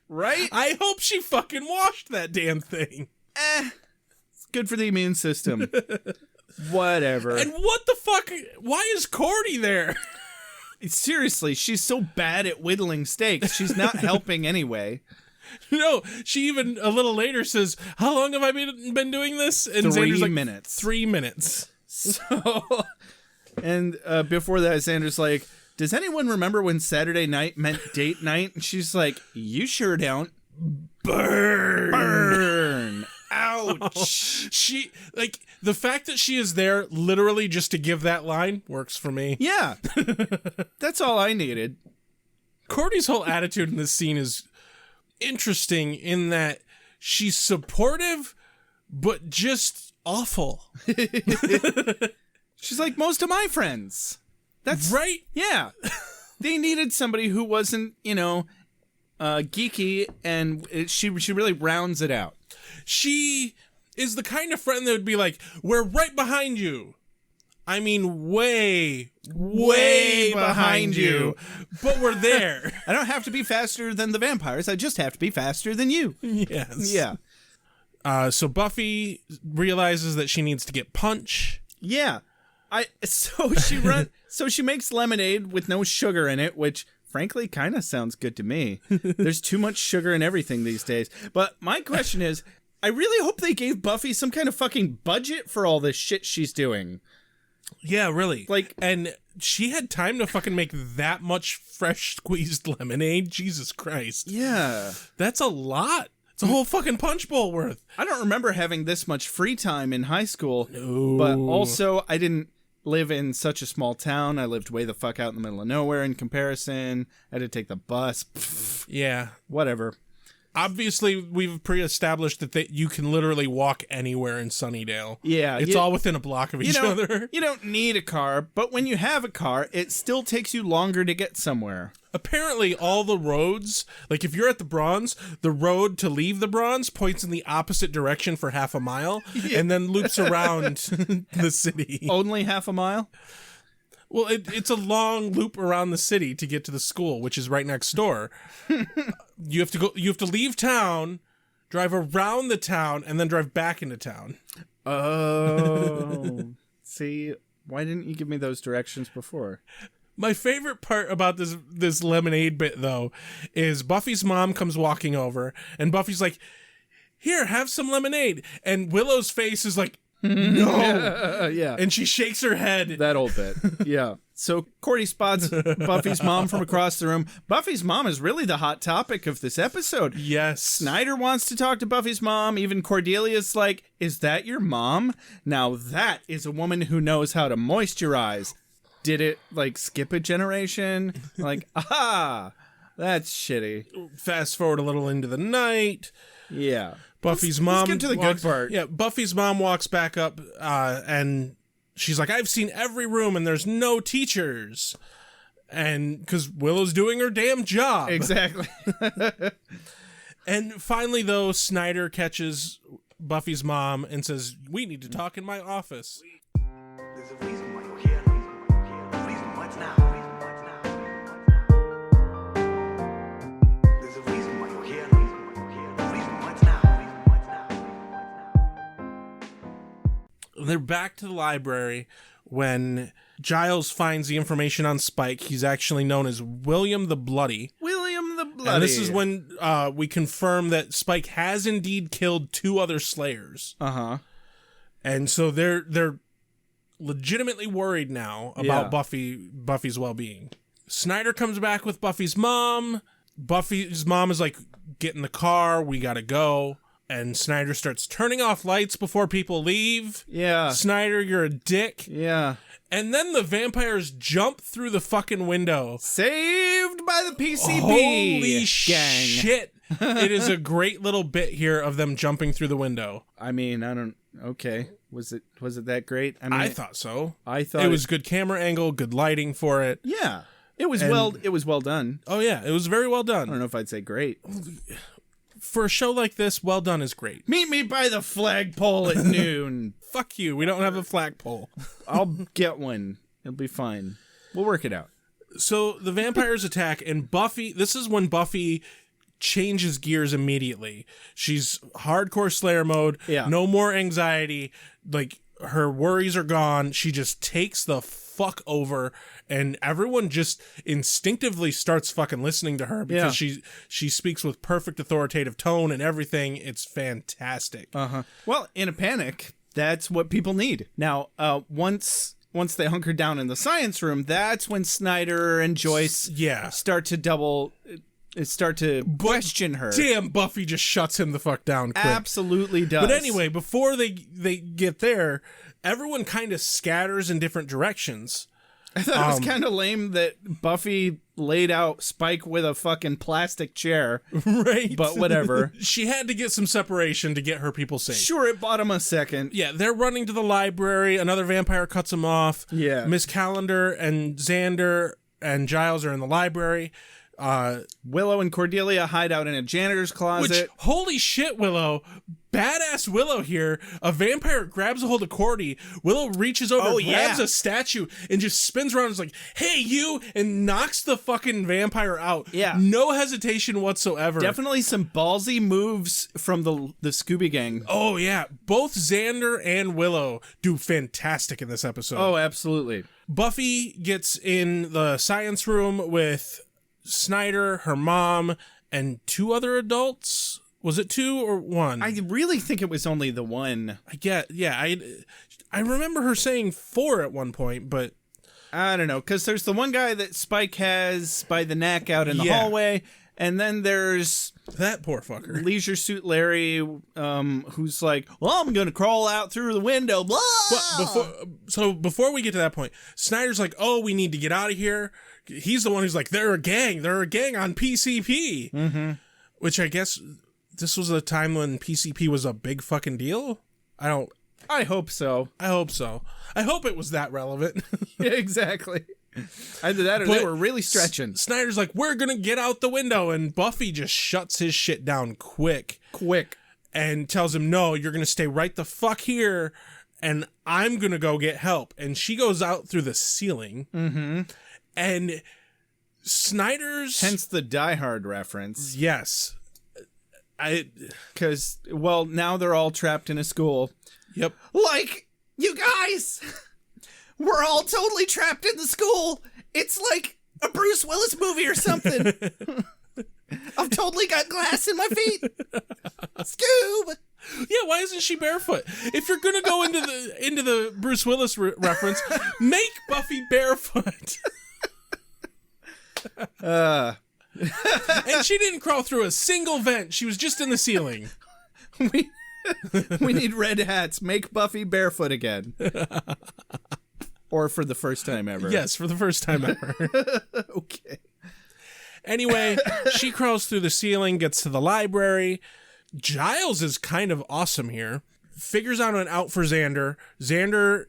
Right? I hope she fucking washed that damn thing. It's good for the immune system. Whatever. And what the fuck? Why is Cordy there? Seriously, she's so bad at whittling steaks. She's not helping anyway. No, she even a little later says, "How long have I been doing this?" And 3 Xander's like, minutes. 3 minutes. So, and before that, Xander's like, does anyone remember when Saturday night meant date night? And she's like, you sure don't. Burn. Burn. Ouch. She, like, the fact that she is there literally just to give that line works for me. Yeah. That's all I needed. Cordy's whole attitude in this scene is interesting in that she's supportive, but just awful. She's like most of my friends. That's right. Yeah. They needed somebody who wasn't, geeky, and she really rounds it out. She is the kind of friend that would be like, we're right behind you. I mean, way behind you. But we're there. I don't have to be faster than the vampires. I just have to be faster than you. Yes. Yeah. So Buffy realizes that she needs to get punch. Yeah. So she makes lemonade with no sugar in it, which frankly kind of sounds good to me. There's too much sugar in everything these days. But my question is, I really hope they gave Buffy some kind of fucking budget for all this shit she's doing. Yeah, really. Like- and she had time to fucking make that much fresh squeezed lemonade. Jesus Christ. Yeah. That's a lot. It's a whole fucking punch bowl worth. I don't remember having this much free time in high school. No. But also, I didn't live in such a small town. I lived way the fuck out in the middle of nowhere in comparison. I had to take the bus. Pfft, Yeah. whatever. Obviously, we've pre-established that you can literally walk anywhere in Sunnydale. Yeah, It's all within a block of each other. You don't need a car, but when you have a car, it still takes you longer to get somewhere. Apparently, all the roads, like if you're at the Bronze, the road to leave the Bronze points in the opposite direction for half a mile and then loops around the city. Only half a mile? Well, it's a long loop around the city to get to the school, which is right next door. You have to leave town, drive around the town, and then drive back into town. Oh. See, why didn't you give me those directions before? My favorite part about this lemonade bit, though, is Buffy's mom comes walking over, and Buffy's like, "Here, have some lemonade." And Willow's face is like, "No." Yeah. And she shakes her head. That old bit. Yeah. So Cordy spots Buffy's mom from across the room. Buffy's mom is really the hot topic of this episode. Yes. Snyder wants to talk to Buffy's mom. Even Cordelia's like, "Is that your mom? Now that is a woman who knows how to moisturize." Did it, like, skip a generation? Like, aha! That's shitty. Fast forward a little into the night. Yeah. Buffy's mom. Let's get to the good part. Yeah, Buffy's mom walks back up, and she's like, "I've seen every room, and there's no teachers." And because Willow's doing her damn job. Exactly. And finally, though, Snyder catches Buffy's mom and says, "We need to talk in my office." There's a reason why you're here. Reason what's now. There's a reason why you're here. Reason what's now. They're back to the library when Giles finds the information on Spike. He's actually known as William the Bloody. William the Bloody. And this is when we confirm that Spike has indeed killed 2 other Slayers. Uh-huh. And so they're legitimately worried now about Yeah. Buffy's well-being. Snyder comes back with Buffy's mom. Buffy's mom is like, "Get in the car, we gotta go." And Snyder starts turning off lights before people leave. Yeah. Snyder, you're a dick. Yeah. And then the vampires jump through the fucking window. Saved by the PCB Holy gang. shit. It is a great little bit here of them jumping through the window. I mean, okay. Was it that great? I mean, I thought so. I thought it was good camera angle, good lighting for it. Yeah. It was And- well done. Oh yeah, it was very well I don't done. know if I'd say great. For a show like this, well done is great. Meet me by the flagpole at noon. Fuck you, we don't have a flagpole. I'll get one. It'll be fine. We'll work it out. So the vampires attack, and Buffy, this is when Buffy changes gears immediately. She's hardcore Slayer mode, Yeah. no more anxiety, like her worries are gone. She just takes the fuck over, and everyone just instinctively starts fucking listening to her because she speaks with perfect authoritative tone and everything. It's fantastic. Well, in a panic, that's what people need. Now, once they hunker down in the science room, that's when Snyder and Joyce start to question her. Damn, Buffy just shuts him the fuck down quick. Absolutely does. But anyway, before they get there, everyone kind of scatters in different directions. I thought it was kind of lame that Buffy laid out Spike with a fucking plastic chair. Right. But whatever. She had to get some separation to get her people safe. Sure, it bought him a second. Yeah, they're running to the library. Another vampire cuts them off. Yeah. Miss Calendar and Xander and Giles are in the library. Willow and Cordelia hide out in a janitor's closet. Which, holy shit, Willow. Badass Willow here. A vampire grabs a hold of Cordy. Willow reaches over, grabs a statue, and just spins around and is like, "Hey, you!" and knocks the fucking vampire out. Yeah. No hesitation whatsoever. Definitely some ballsy moves from the Scooby Gang. Oh, yeah. Both Xander and Willow do fantastic in this episode. Oh, absolutely. Buffy gets in the science room with Snyder, her mom, and 2 other adults. Was it 2 or 1? I really think it was only the one. I remember her saying 4 at one point, but I don't know, because there's the one guy that Spike has by the neck out in the Yeah. hallway, and then there's that poor fucker. Leisure Suit Larry, who's like, well, I'm going to crawl out through the window, blah! But before we get to that point, Snyder's like, oh, we need to get out of here. He's the one who's like, they're a gang on PCP. Mm-hmm. Which I guess this was a time when PCP was a big fucking deal? I hope so. I hope it was that relevant. Yeah, exactly. Either that or they were really stretching. Snyder's like, we're gonna get out the window, and Buffy just shuts his shit down quick. And tells him, no, you're gonna stay right the fuck here, and I'm gonna go get help. And she goes out through the ceiling. Mm-hmm. And Snyder's... Hence the Die Hard reference. Yes. Because, well, now they're all trapped in a school. Yep. Like, you guys, we're all totally trapped in the school. It's like a Bruce Willis movie or something. I've totally got glass in my feet. Scoob. Yeah, why isn't she barefoot? If you're gonna go into the Bruce Willis reference, make Buffy barefoot. And she didn't crawl through a single vent. She was just in the ceiling. We need red hats. Make Buffy barefoot again. Or for the first time ever. Yes, for the first time ever. Okay. Anyway, she crawls through the ceiling, gets to the library. Giles is kind of awesome here. Figures out an out for Xander. Xander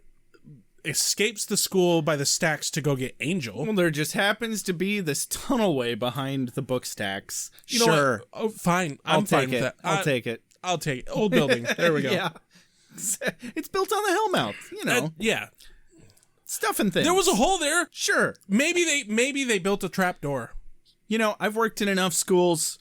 escapes the school by the stacks to go get Angel. Well, there just happens to be this tunnelway behind the book stacks. You know sure. what? Oh, fine. I'll fine take with it. that. I'll take it. I'll take it. Old building. There we go. Yeah. It's built on the Hellmouth, you know. Yeah. Stuff and things. There was a hole there. Sure. Maybe they built a trap door. You know, I've worked in enough schools.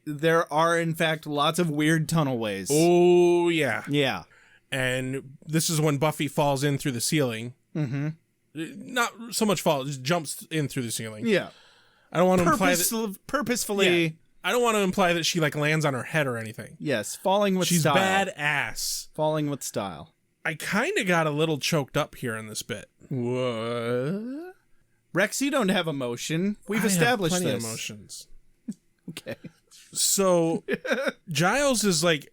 There are, in fact, lots of weird tunnelways. Oh, yeah. Yeah. And this is when Buffy falls in through the ceiling. Mm-hmm. Not so much fall, just jumps in through the ceiling. Yeah. I don't want to imply that... Purposefully... Yeah. I don't want to imply that she, like, lands on her head or anything. Yes, falling with style. She's badass. Falling with style. I kind of got a little choked up here in this bit. What? Rex, you don't have emotion. We've established plenty this. Of emotions. Okay. So Giles is like,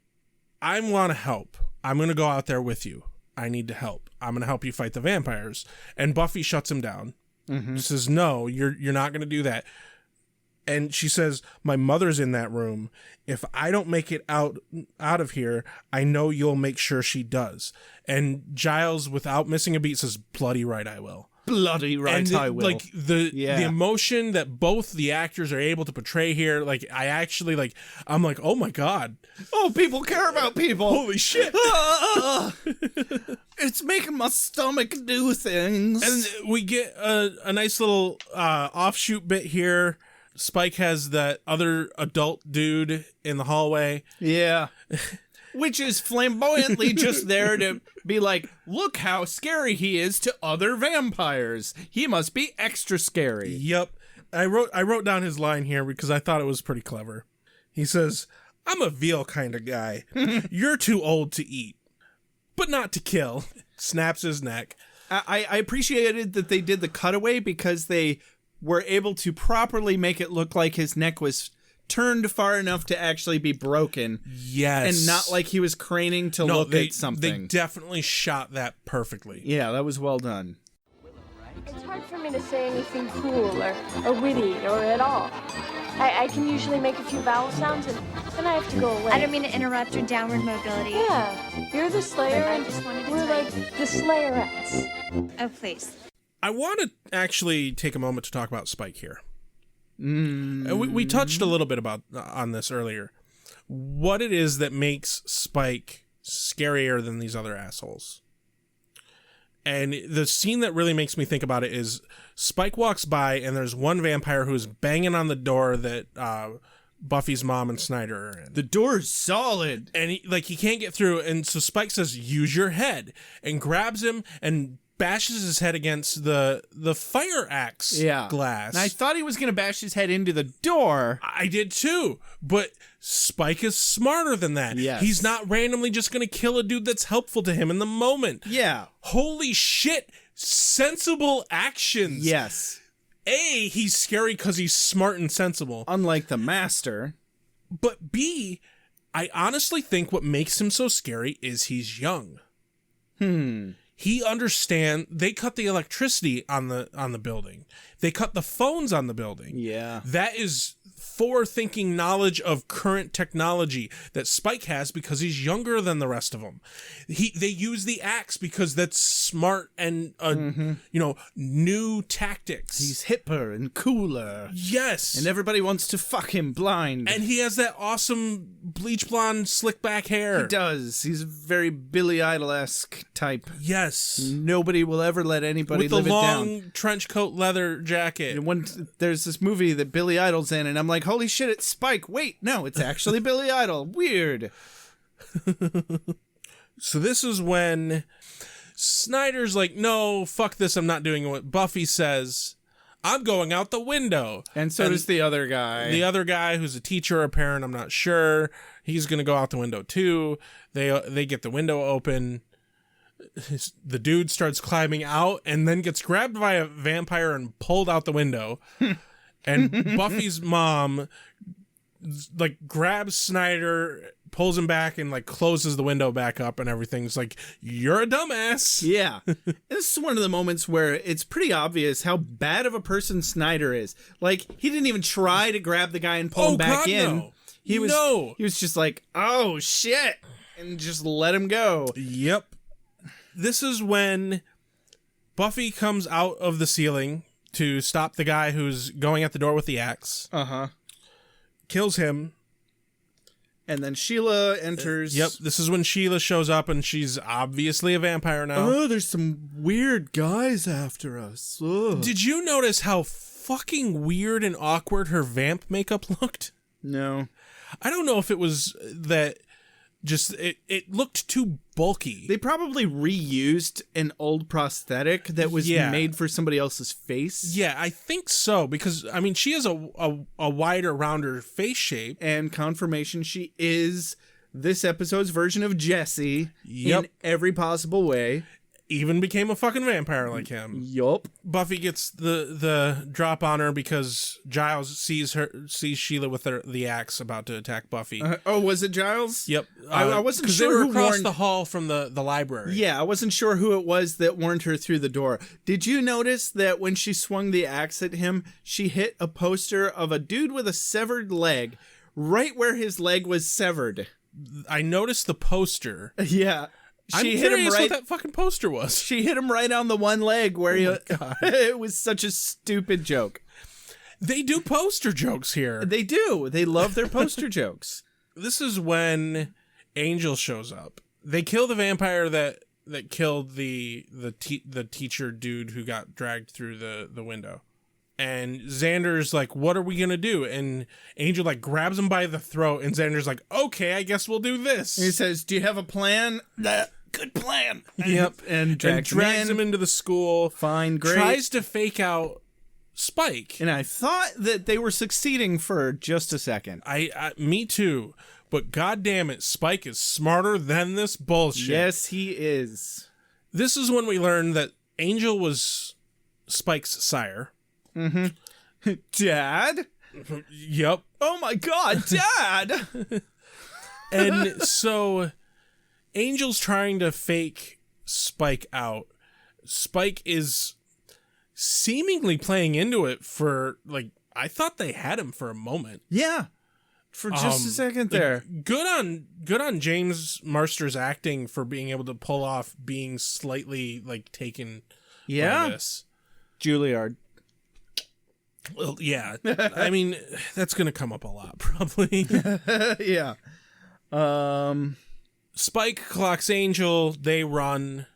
I want to help. I'm going to go out there with you. I need to help. I'm going to help you fight the vampires. And Buffy shuts him down. Mm-hmm. Says, no, you're not going to do that. And she says, my mother's in that room. If I don't make it out of here, I know you'll make sure she does. And Giles, without missing a beat, says, bloody right I will. Bloody right I will. Like the emotion that both the actors are able to portray here, like I'm like, oh my God. Oh, people care about people. Holy shit. It's making my stomach do things. And we get a nice little offshoot bit here. Spike has that other adult dude in the hallway. Yeah. Which is flamboyantly just there to be like, look how scary he is to other vampires. He must be extra scary. Yep. I wrote down his line here because I thought it was pretty clever. He says, I'm a veal kind of guy. You're too old to eat, but not to kill. Snaps his neck. I appreciated that they did the cutaway because they were able to properly make it look like his neck was turned far enough to actually be broken. Yes. And not like he was craning to look at something. They definitely shot that perfectly. Yeah, that was well done. It's hard for me to say anything cool or witty or at all. I can usually make a few vowel sounds and then I have to go away. I don't mean to interrupt your downward mobility. Yeah, you're the Slayer and we're like the Slayerettes. Oh, please. I want to actually take a moment to talk about Spike here. We touched a little bit on this earlier. What it is that makes Spike scarier than these other assholes. And the scene that really makes me think about it is Spike walks by and there's one vampire who's banging on the door that Buffy's mom and Snyder are in. The door's solid. And he can't get through. And so Spike says, use your head, and grabs him and bashes his head against the fire axe glass. And I thought he was going to bash his head into the door. I did too, but Spike is smarter than that. Yes. He's not randomly just going to kill a dude that's helpful to him in the moment. Yeah. Holy shit. Sensible actions. Yes. A, he's scary because he's smart and sensible. Unlike the master. But B, I honestly think what makes him so scary is he's young. He understands. They cut the electricity on the building. They cut the phones on the building. Yeah. That is forward-thinking knowledge of current technology that Spike has because he's younger than the rest of them. They use the axe because that's smart and new tactics. He's hipper and cooler. Yes. And everybody wants to fuck him blind. And he has that awesome bleach blonde slick back hair. He does. He's a very Billy Idol-esque type. Yes. Nobody will ever let anybody With live the it long down. trench coat leather jacket. And when there's this movie that Billy Idol's in, and I'm like, holy shit, it's Spike. Wait, no, it's actually Billy Idol. Weird. So this is when Snyder's like, no, fuck this, I'm not doing what Buffy says. I'm going out the window. And so does the other guy. The other guy who's a teacher or a parent, I'm not sure. He's going to go out the window too. They get the window open. The dude starts climbing out and then gets grabbed by a vampire and pulled out the window. And Buffy's mom like grabs Snyder, pulls him back, and like closes the window back up and everything's like, you're a dumbass. Yeah. This is one of the moments where it's pretty obvious how bad of a person Snyder is. Like, he didn't even try to grab the guy and pull him back in. No. He was just like, oh shit, and just let him go. Yep. This is when Buffy comes out of the ceiling to stop the guy who's going at the door with the axe. Kills him. And then Sheila enters. Yep, this is when Sheila shows up, and she's obviously a vampire now. Oh, there's some weird guys after us. Ugh. Did you notice how fucking weird and awkward her vamp makeup looked? No. I don't know if it was that just it looked too bulky. They probably reused an old prosthetic that was made for somebody else's face. Yeah, I think so, because I mean she has a wider, rounder face shape. And confirmation, she is this episode's version of Jesse in every possible way. Even became a fucking vampire like him. Yup. Buffy gets the drop on her because Giles sees Sheila with the axe about to attack Buffy. Oh, was it Giles? Yep. I wasn't sure they were who across warned the hall from the library. Yeah, I wasn't sure who it was that warned her through the door. Did you notice that when she swung the axe at him, she hit a poster of a dude with a severed leg right where his leg was severed? I noticed the poster. Yeah. I'm curious what that fucking poster was. She hit him right on the one leg where it was such a stupid joke. They do poster jokes here. They do. They love their poster jokes. This is when Angel shows up. They kill the vampire that killed the teacher dude who got dragged through the window. And Xander's like, what are we going to do? And Angel like grabs him by the throat. And Xander's like, okay, I guess we'll do this. He says, do you have a plan? Good plan. Yep. And drags him into the school. Fine, great. Tries to fake out Spike. And I thought that they were succeeding for just a second. Me too. But goddamn it, Spike is smarter than this bullshit. Yes, he is. This is when we learn that Angel was Spike's sire. Mm-hmm. Dad? Yep. Oh my god, Dad! And so Angel's trying to fake Spike out. Spike is seemingly playing into it for, like, I thought they had him for a moment. Yeah. For just a second there. Good on James Marsters' acting for being able to pull off being slightly, like, taken by this. Juilliard. Well, yeah. I mean, that's going to come up a lot, probably. Yeah. Spike clocks Angel. They run.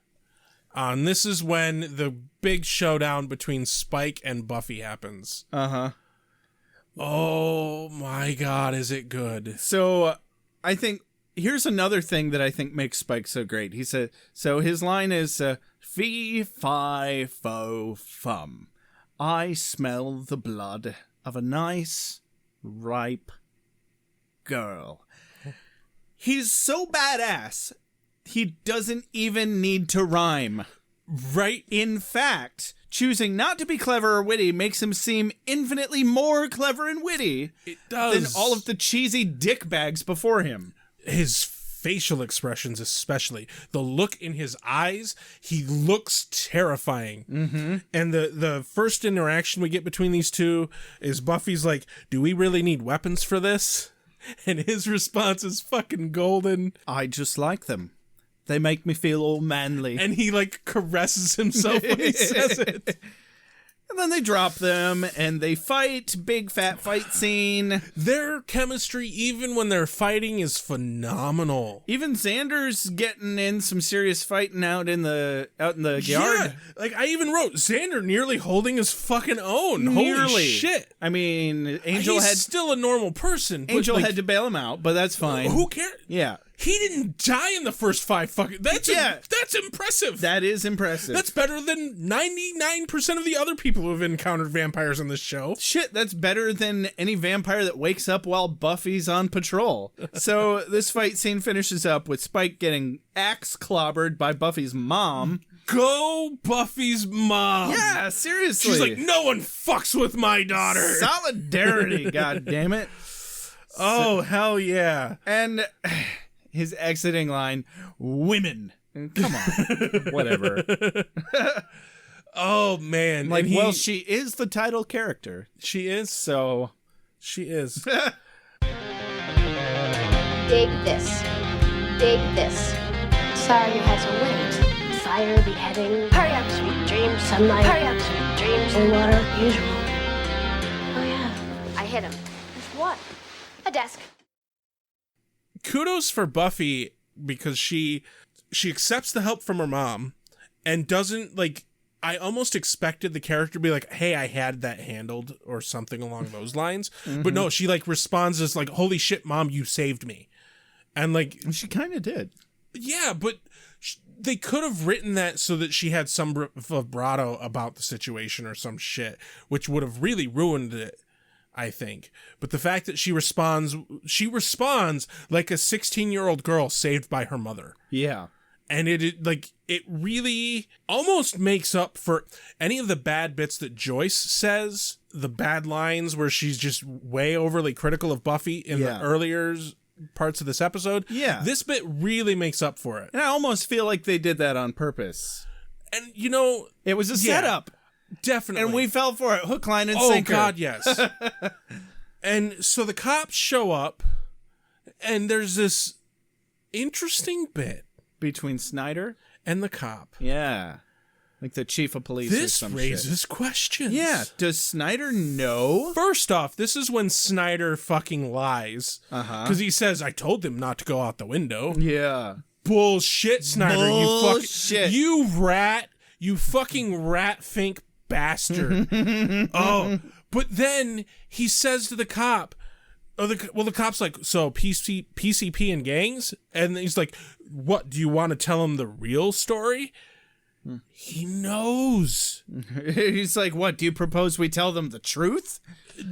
And this is when the big showdown between Spike and Buffy happens. Uh-huh. Oh, my God, is it good. So, I think here's another thing that I think makes Spike so great. He said, so his line is, fee, fi, fo, fum. I smell the blood of a nice, ripe girl. He's so badass, he doesn't even need to rhyme. Right? In fact, choosing not to be clever or witty makes him seem infinitely more clever and witty It does. than all of the cheesy dick bags before him. His facial expressions, especially the look in his eyes, he looks terrifying. Mm-hmm. And the first interaction we get between these two is Buffy's like, do we really need weapons for this? And his response is fucking golden. I just like them. They make me feel all manly. And he like caresses himself when he says it. And then they drop them, and they fight. Big fat fight scene. Their chemistry, even when they're fighting, is phenomenal. Even Xander's getting in some serious fighting out in the yard. Yeah, like I even wrote Xander nearly holding his fucking own. Nearly. Holy shit! I mean, Angel He's still a normal person. Angel but, like, had to bail him out, but that's fine. Who cares? Yeah. He didn't die in the first 5 fucking... That's impressive. That is impressive. That's better than 99% of the other people who have encountered vampires on this show. Shit, that's better than any vampire that wakes up while Buffy's on patrol. So this fight scene finishes up with Spike getting axe clobbered by Buffy's mom. Go Buffy's mom. Yeah, seriously. She's like, no one fucks with my daughter. Solidarity, goddammit. Oh, hell yeah. And his exiting line, women. Come on. Whatever. Oh, man. Like, well, she is the title character. She is? So. She is. Dig this. Dig this. Sorry you had to wait. Fire, beheading. Hurry up, sweet dreams. Sunlight. Hurry up, sweet dreams. And water, usual. Oh, yeah. I hit him. With what? A desk. Kudos for Buffy because she accepts the help from her mom and doesn't like. I almost expected the character to be like, hey, I had that handled or something along those lines. Mm-hmm. But no, she like responds as like, holy shit, mom, you saved me. And like, she kind of did. Yeah, but they could have written that so that she had some vibrato about the situation or some shit, which would have really ruined it, I think. But the fact that she responds like a 16-year-old girl saved by her mother. Yeah. And it really almost makes up for any of the bad bits that Joyce says, the bad lines where she's just way overly critical of Buffy in the earlier parts of this episode. Yeah. This bit really makes up for it. And I almost feel like they did that on purpose. And, you know... It was a setup. Definitely. And we fell for it. Hook, line, and sinker. Oh, God, yes. And so the cops show up, and there's this interesting bit between Snyder and the cop. Yeah. Like the chief of police or some shit. This raises questions. Yeah. Does Snyder know? First off, this is when Snyder fucking lies. Because he says, I told them not to go out the window. Yeah. Bullshit, Snyder. Bullshit. You rat. You fucking rat fink bastard. Oh. But then he says to the cop, the cop's like, so PCP and gangs? And he's like, what, do you want to tell him the real story? He knows. He's like, what, do you propose we tell them the truth?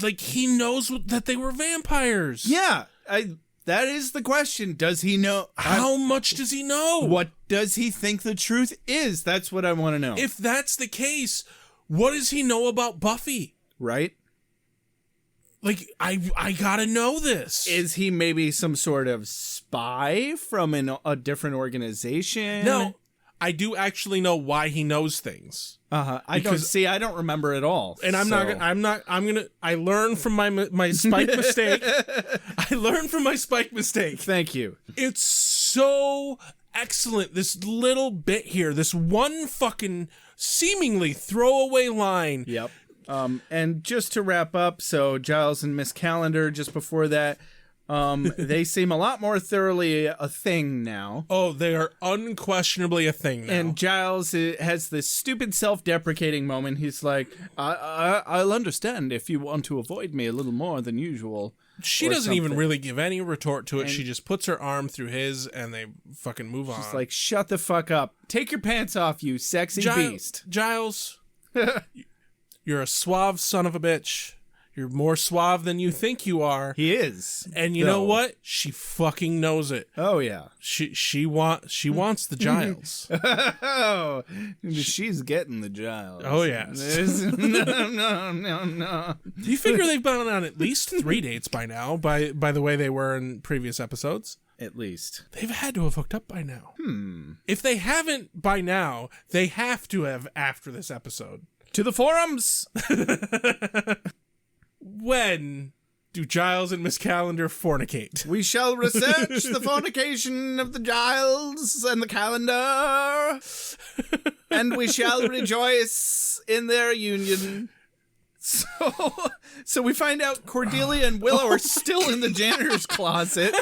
Like, he knows that they were vampires. Yeah, that is the question. Does he know? How much does he know? What does he think the truth is? That's what I want to know. If that's the case, what does he know about Buffy? Right? Like, I gotta know this. Is he maybe some sort of spy from a different organization? No, I do actually know why he knows things. I don't remember at all. And I learned from my Spike mistake. I learned from my Spike mistake. Thank you. It's so excellent. This little bit here, this one fucking seemingly throwaway line. Yep. And just to wrap up, so Giles and Miss Calendar, just before that, they seem a lot more thoroughly a thing now. Oh, they are unquestionably a thing now. And Giles has this stupid self-deprecating moment. He's like, I'll understand if you want to avoid me a little more than usual. She or doesn't even something. really give any retort to it. And- She just puts her arm through his and they fucking move on. Just like, shut the fuck up. Take your pants off, you sexy beast. Giles, you're a suave son of a bitch. You're more suave than you think you are. He is. And you know what? She fucking knows it. Oh, yeah. She wants the Giles. Oh, she's getting the Giles. Oh, yes. No. Do you figure they've been on at least 3 dates by now, by the way they were in previous episodes? At least. They've had to have hooked up by now. If they haven't by now, they have to have after this episode. To the forums! When do Giles and Miss Calendar fornicate? We shall research the fornication of the Giles and the calendar, and we shall rejoice in their union. So we find out Cordelia and Willow are still in the janitor's closet.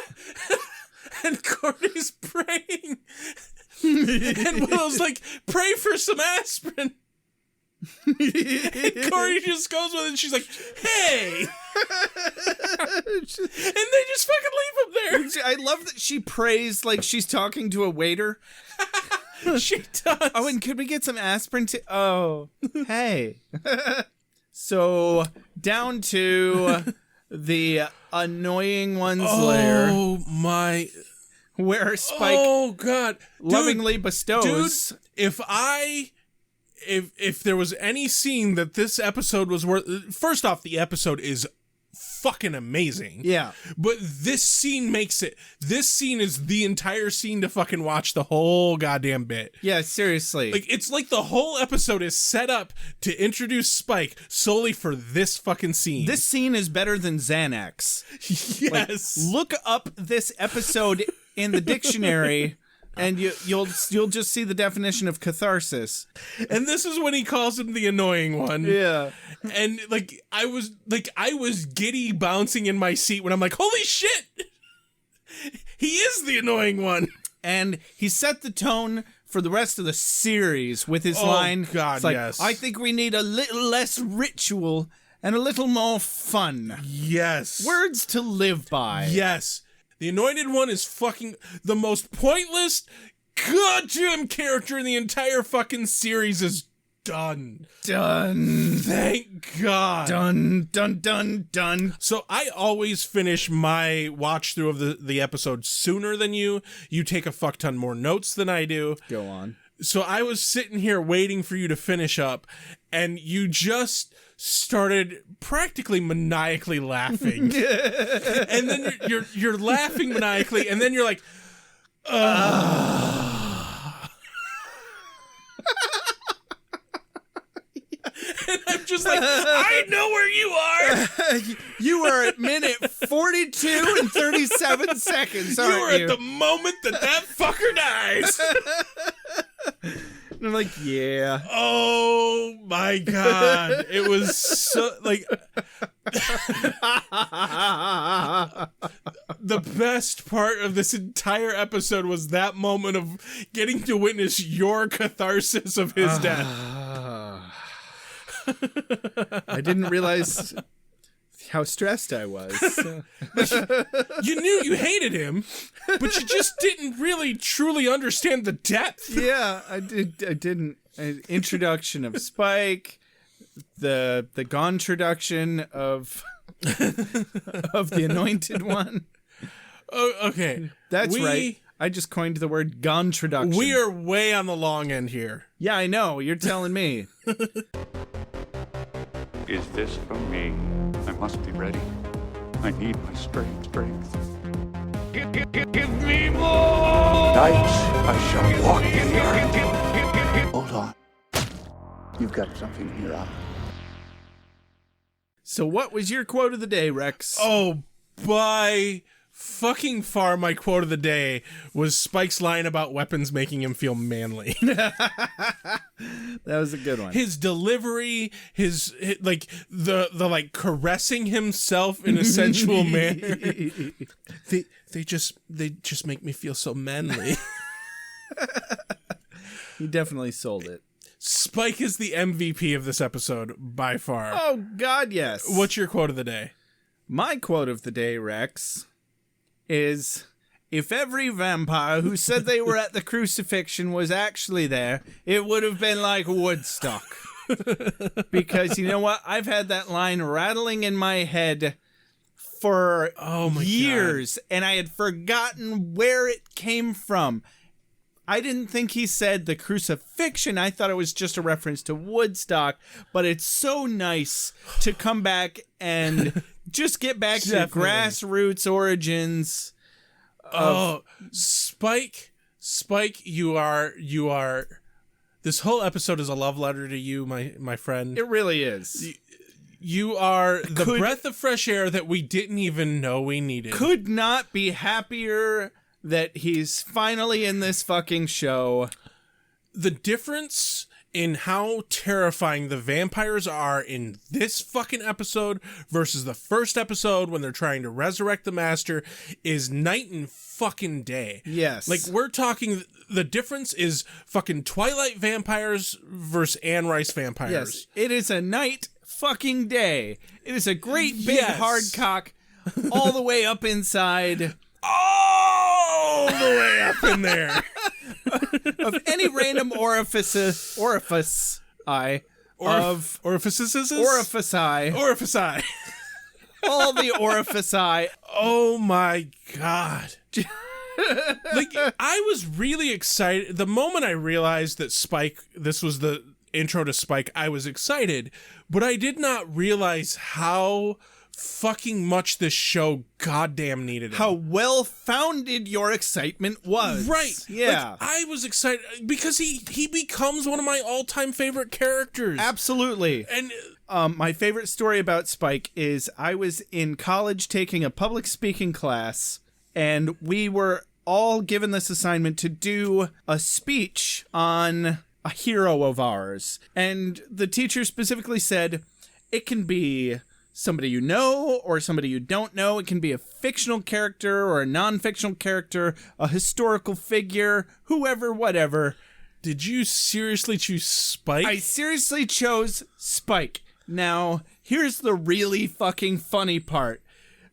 And Courtney's praying. And Willow's like, pray for some aspirin. And Corey just goes with it and she's like, hey. And they just fucking leave him there. I love that she prays like she's talking to a waiter. She does. Oh, and could we get some aspirin too? Oh, hey. So down to the annoying one's lair. Oh my. Where Spike Oh god. lovingly bestows. Dude, if there was any scene that this episode was worth, first off, the episode is fucking amazing. Yeah. But this scene makes it. This scene is the entire scene to fucking watch the whole goddamn bit. Yeah, seriously. Like, it's like the whole episode is set up to introduce Spike solely for this fucking scene. This scene is better than Xanax. Yes. Like, look up this episode in the dictionary and you'll just see the definition of catharsis. And this is when he calls him the annoying one. Yeah. And I was giddy bouncing in my seat when I'm like, holy shit! He is the annoying one. And he set the tone for the rest of the series with his line. God, it's like, yes. I think we need a little less ritual and a little more fun. Yes. Words to live by. Yes. The Anointed One is fucking the most pointless goddamn character in the entire fucking series is done. Done. Thank God. Done. So I always finish my watch through of the episode sooner than you. You take a fuck ton more notes than I do. Go on. So I was sitting here waiting for you to finish up, and you just started practically maniacally laughing. And then you're laughing maniacally, and then you're like, And I'm just like, I know where you are. You are at minute 42 and 37 seconds, aren't you? You are at the moment that fucker dies. And I'm like, yeah. Oh my God. It was so, like, the best part of this entire episode was that moment of getting to witness your catharsis of his death. I didn't realize how stressed I was. You knew you hated him, but you just didn't really truly understand the depth. Yeah, I didn't. Introduction of Spike, the gontroduction of the Anointed One. Oh, okay. That's right. I just coined the word gontroduction. We are way on the long end here. Yeah, I know. You're telling me. Is this for me? I must be ready. I need my strength. Give me more! Night I shall walk in the earth. Hold on. You've got something in your eye. So what was your quote of the day, Rex? Oh, by fucking far, my quote of the day was Spike's line about weapons making him feel manly. That was a good one. His delivery, his like the like caressing himself in a sensual manner. They just make me feel so manly. He definitely sold it. Spike is the MVP of this episode by far. Oh God, yes. What's your quote of the day? My quote of the day, Rex, is, if every vampire who said they were at the crucifixion was actually there, it would have been like Woodstock. Because you know what? I've had that line rattling in my head for years, and I had forgotten where it came from. I didn't think he said the crucifixion. I thought it was just a reference to Woodstock, but it's so nice to come back and just get back to grassroots origins. Spike, you are. This whole episode is a love letter to you, my friend. It really is. You are the breath of fresh air that we didn't even know we needed. Could not be happier that he's finally in this fucking show. The difference in how terrifying the vampires are in this fucking episode versus the first episode when they're trying to resurrect the master is night and fucking day. Yes. Like, we're talking, the difference is fucking Twilight vampires versus Anne Rice vampires. Yes, it is a night fucking day. It is a great big hard cock all the way up inside. All the way up in there. Of any random orifice all the orifici. Oh my god. Like, I was really excited the moment I realized that this was the intro to Spike. I was excited, but I did not realize how fucking much this show goddamn needed him. How well-founded your excitement was. Right. Yeah. Like, I was excited because he becomes one of my all-time favorite characters. Absolutely. And my favorite story about Spike is I was in college taking a public speaking class, and we were all given this assignment to do a speech on a hero of ours. And the teacher specifically said, it can be somebody you know or somebody you don't know. It can be a fictional character or a non-fictional character, a historical figure, whoever, whatever. Did you seriously choose Spike? I seriously chose Spike. Now, here's the really fucking funny part.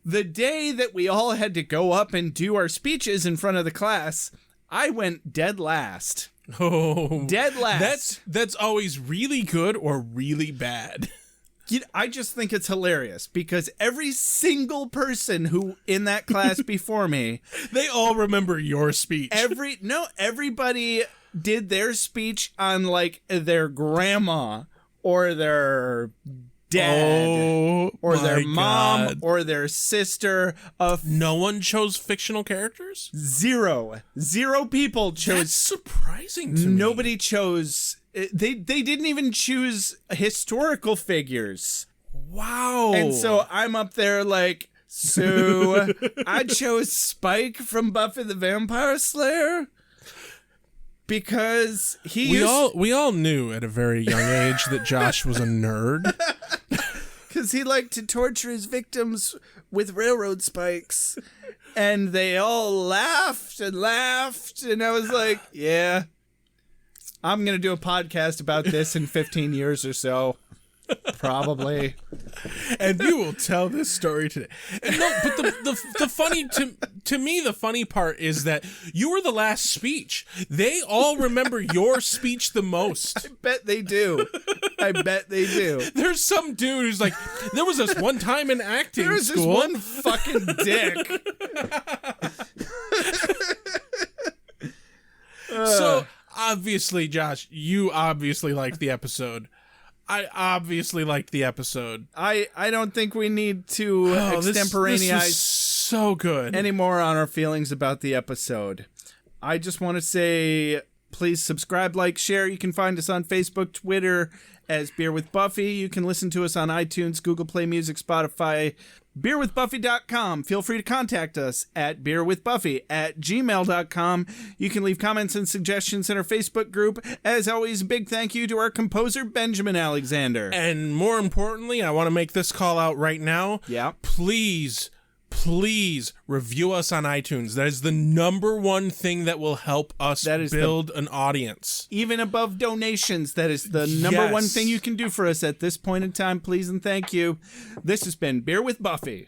The day that we all had to go up and do our speeches in front of the class, I went dead last. Oh, dead last. That's always really good or really bad. I just think it's hilarious because every single person who in that class before me, they all remember your speech. Everybody did their speech on like their grandma or their dad or their mom or their sister. No one chose fictional characters? Zero people chose. That's surprising to me. Nobody chose. They didn't even choose historical figures. Wow. And so I'm up there like, so I chose Spike from Buffy the Vampire Slayer because we all knew at a very young age that Josh was a nerd. Because he liked to torture his victims with railroad spikes. And they all laughed, and I was like, yeah, I'm going to do a podcast about this in 15 years or so. Probably. And you will tell this story today. And no, but the funny, to me, the funny part is that you were the last speech. They all remember your speech the most. I bet they do. There's some dude who's like, there was this one time in acting There was school. this one fucking dick. So, obviously, Josh, you obviously liked the episode. I obviously liked the episode. I don't think we need to extemporaneous this was so good anymore on our feelings about the episode. I just want to say, please subscribe, like, share. You can find us on Facebook, Twitter as Beer with Buffy. You can listen to us on iTunes, Google Play Music, Spotify, beerwithbuffy.com. Feel free to contact us at beerwithbuffy@gmail.com. You can leave comments and suggestions in our Facebook group. As always, big thank you to our composer, Benjamin Alexander. And more importantly, I want to make this call out right now. Yeah. Please review us on iTunes. That is the number one thing that will help us build an audience. Even above donations, that is the number one thing you can do for us at this point in time. Please and thank you. This has been Beer with Buffy.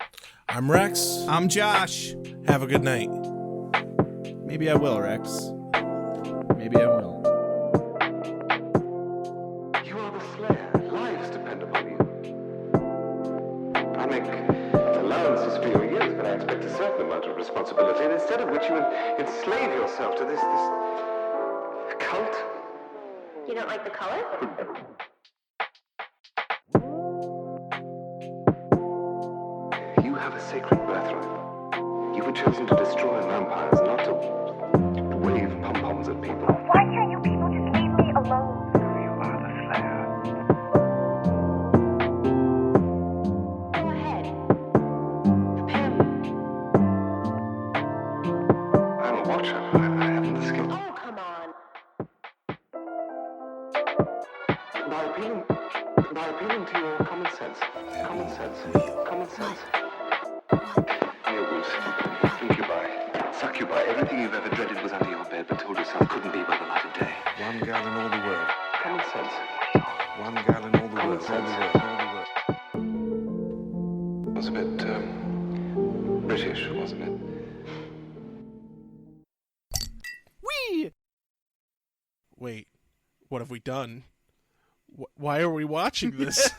I'm Rex. I'm Josh. Have a good night. Maybe I will, Rex. Maybe I will. You are the Slayer. Lives depend upon you. I make allowances for your years, but I expect a certain amount of responsibility, and instead of which you enslave yourself to this cult. You don't like the color? You have a sacred birthright. You were chosen to destroy vampires, not to wave pom-poms at people. Why can't you people just leave me alone? You are the Slayer. Go ahead. Prepare me. I'm a watcher. I haven't the skill. Oh, come on. By appealing to your common sense. Earwolves, incubi, succubi, everything you've ever dreaded was under your bed, but told yourself couldn't be by the light of day. One gal in all the world. Common sense. One gal in all the world. It was a bit, British, wasn't it? Wait, what have we done? Why are we watching this?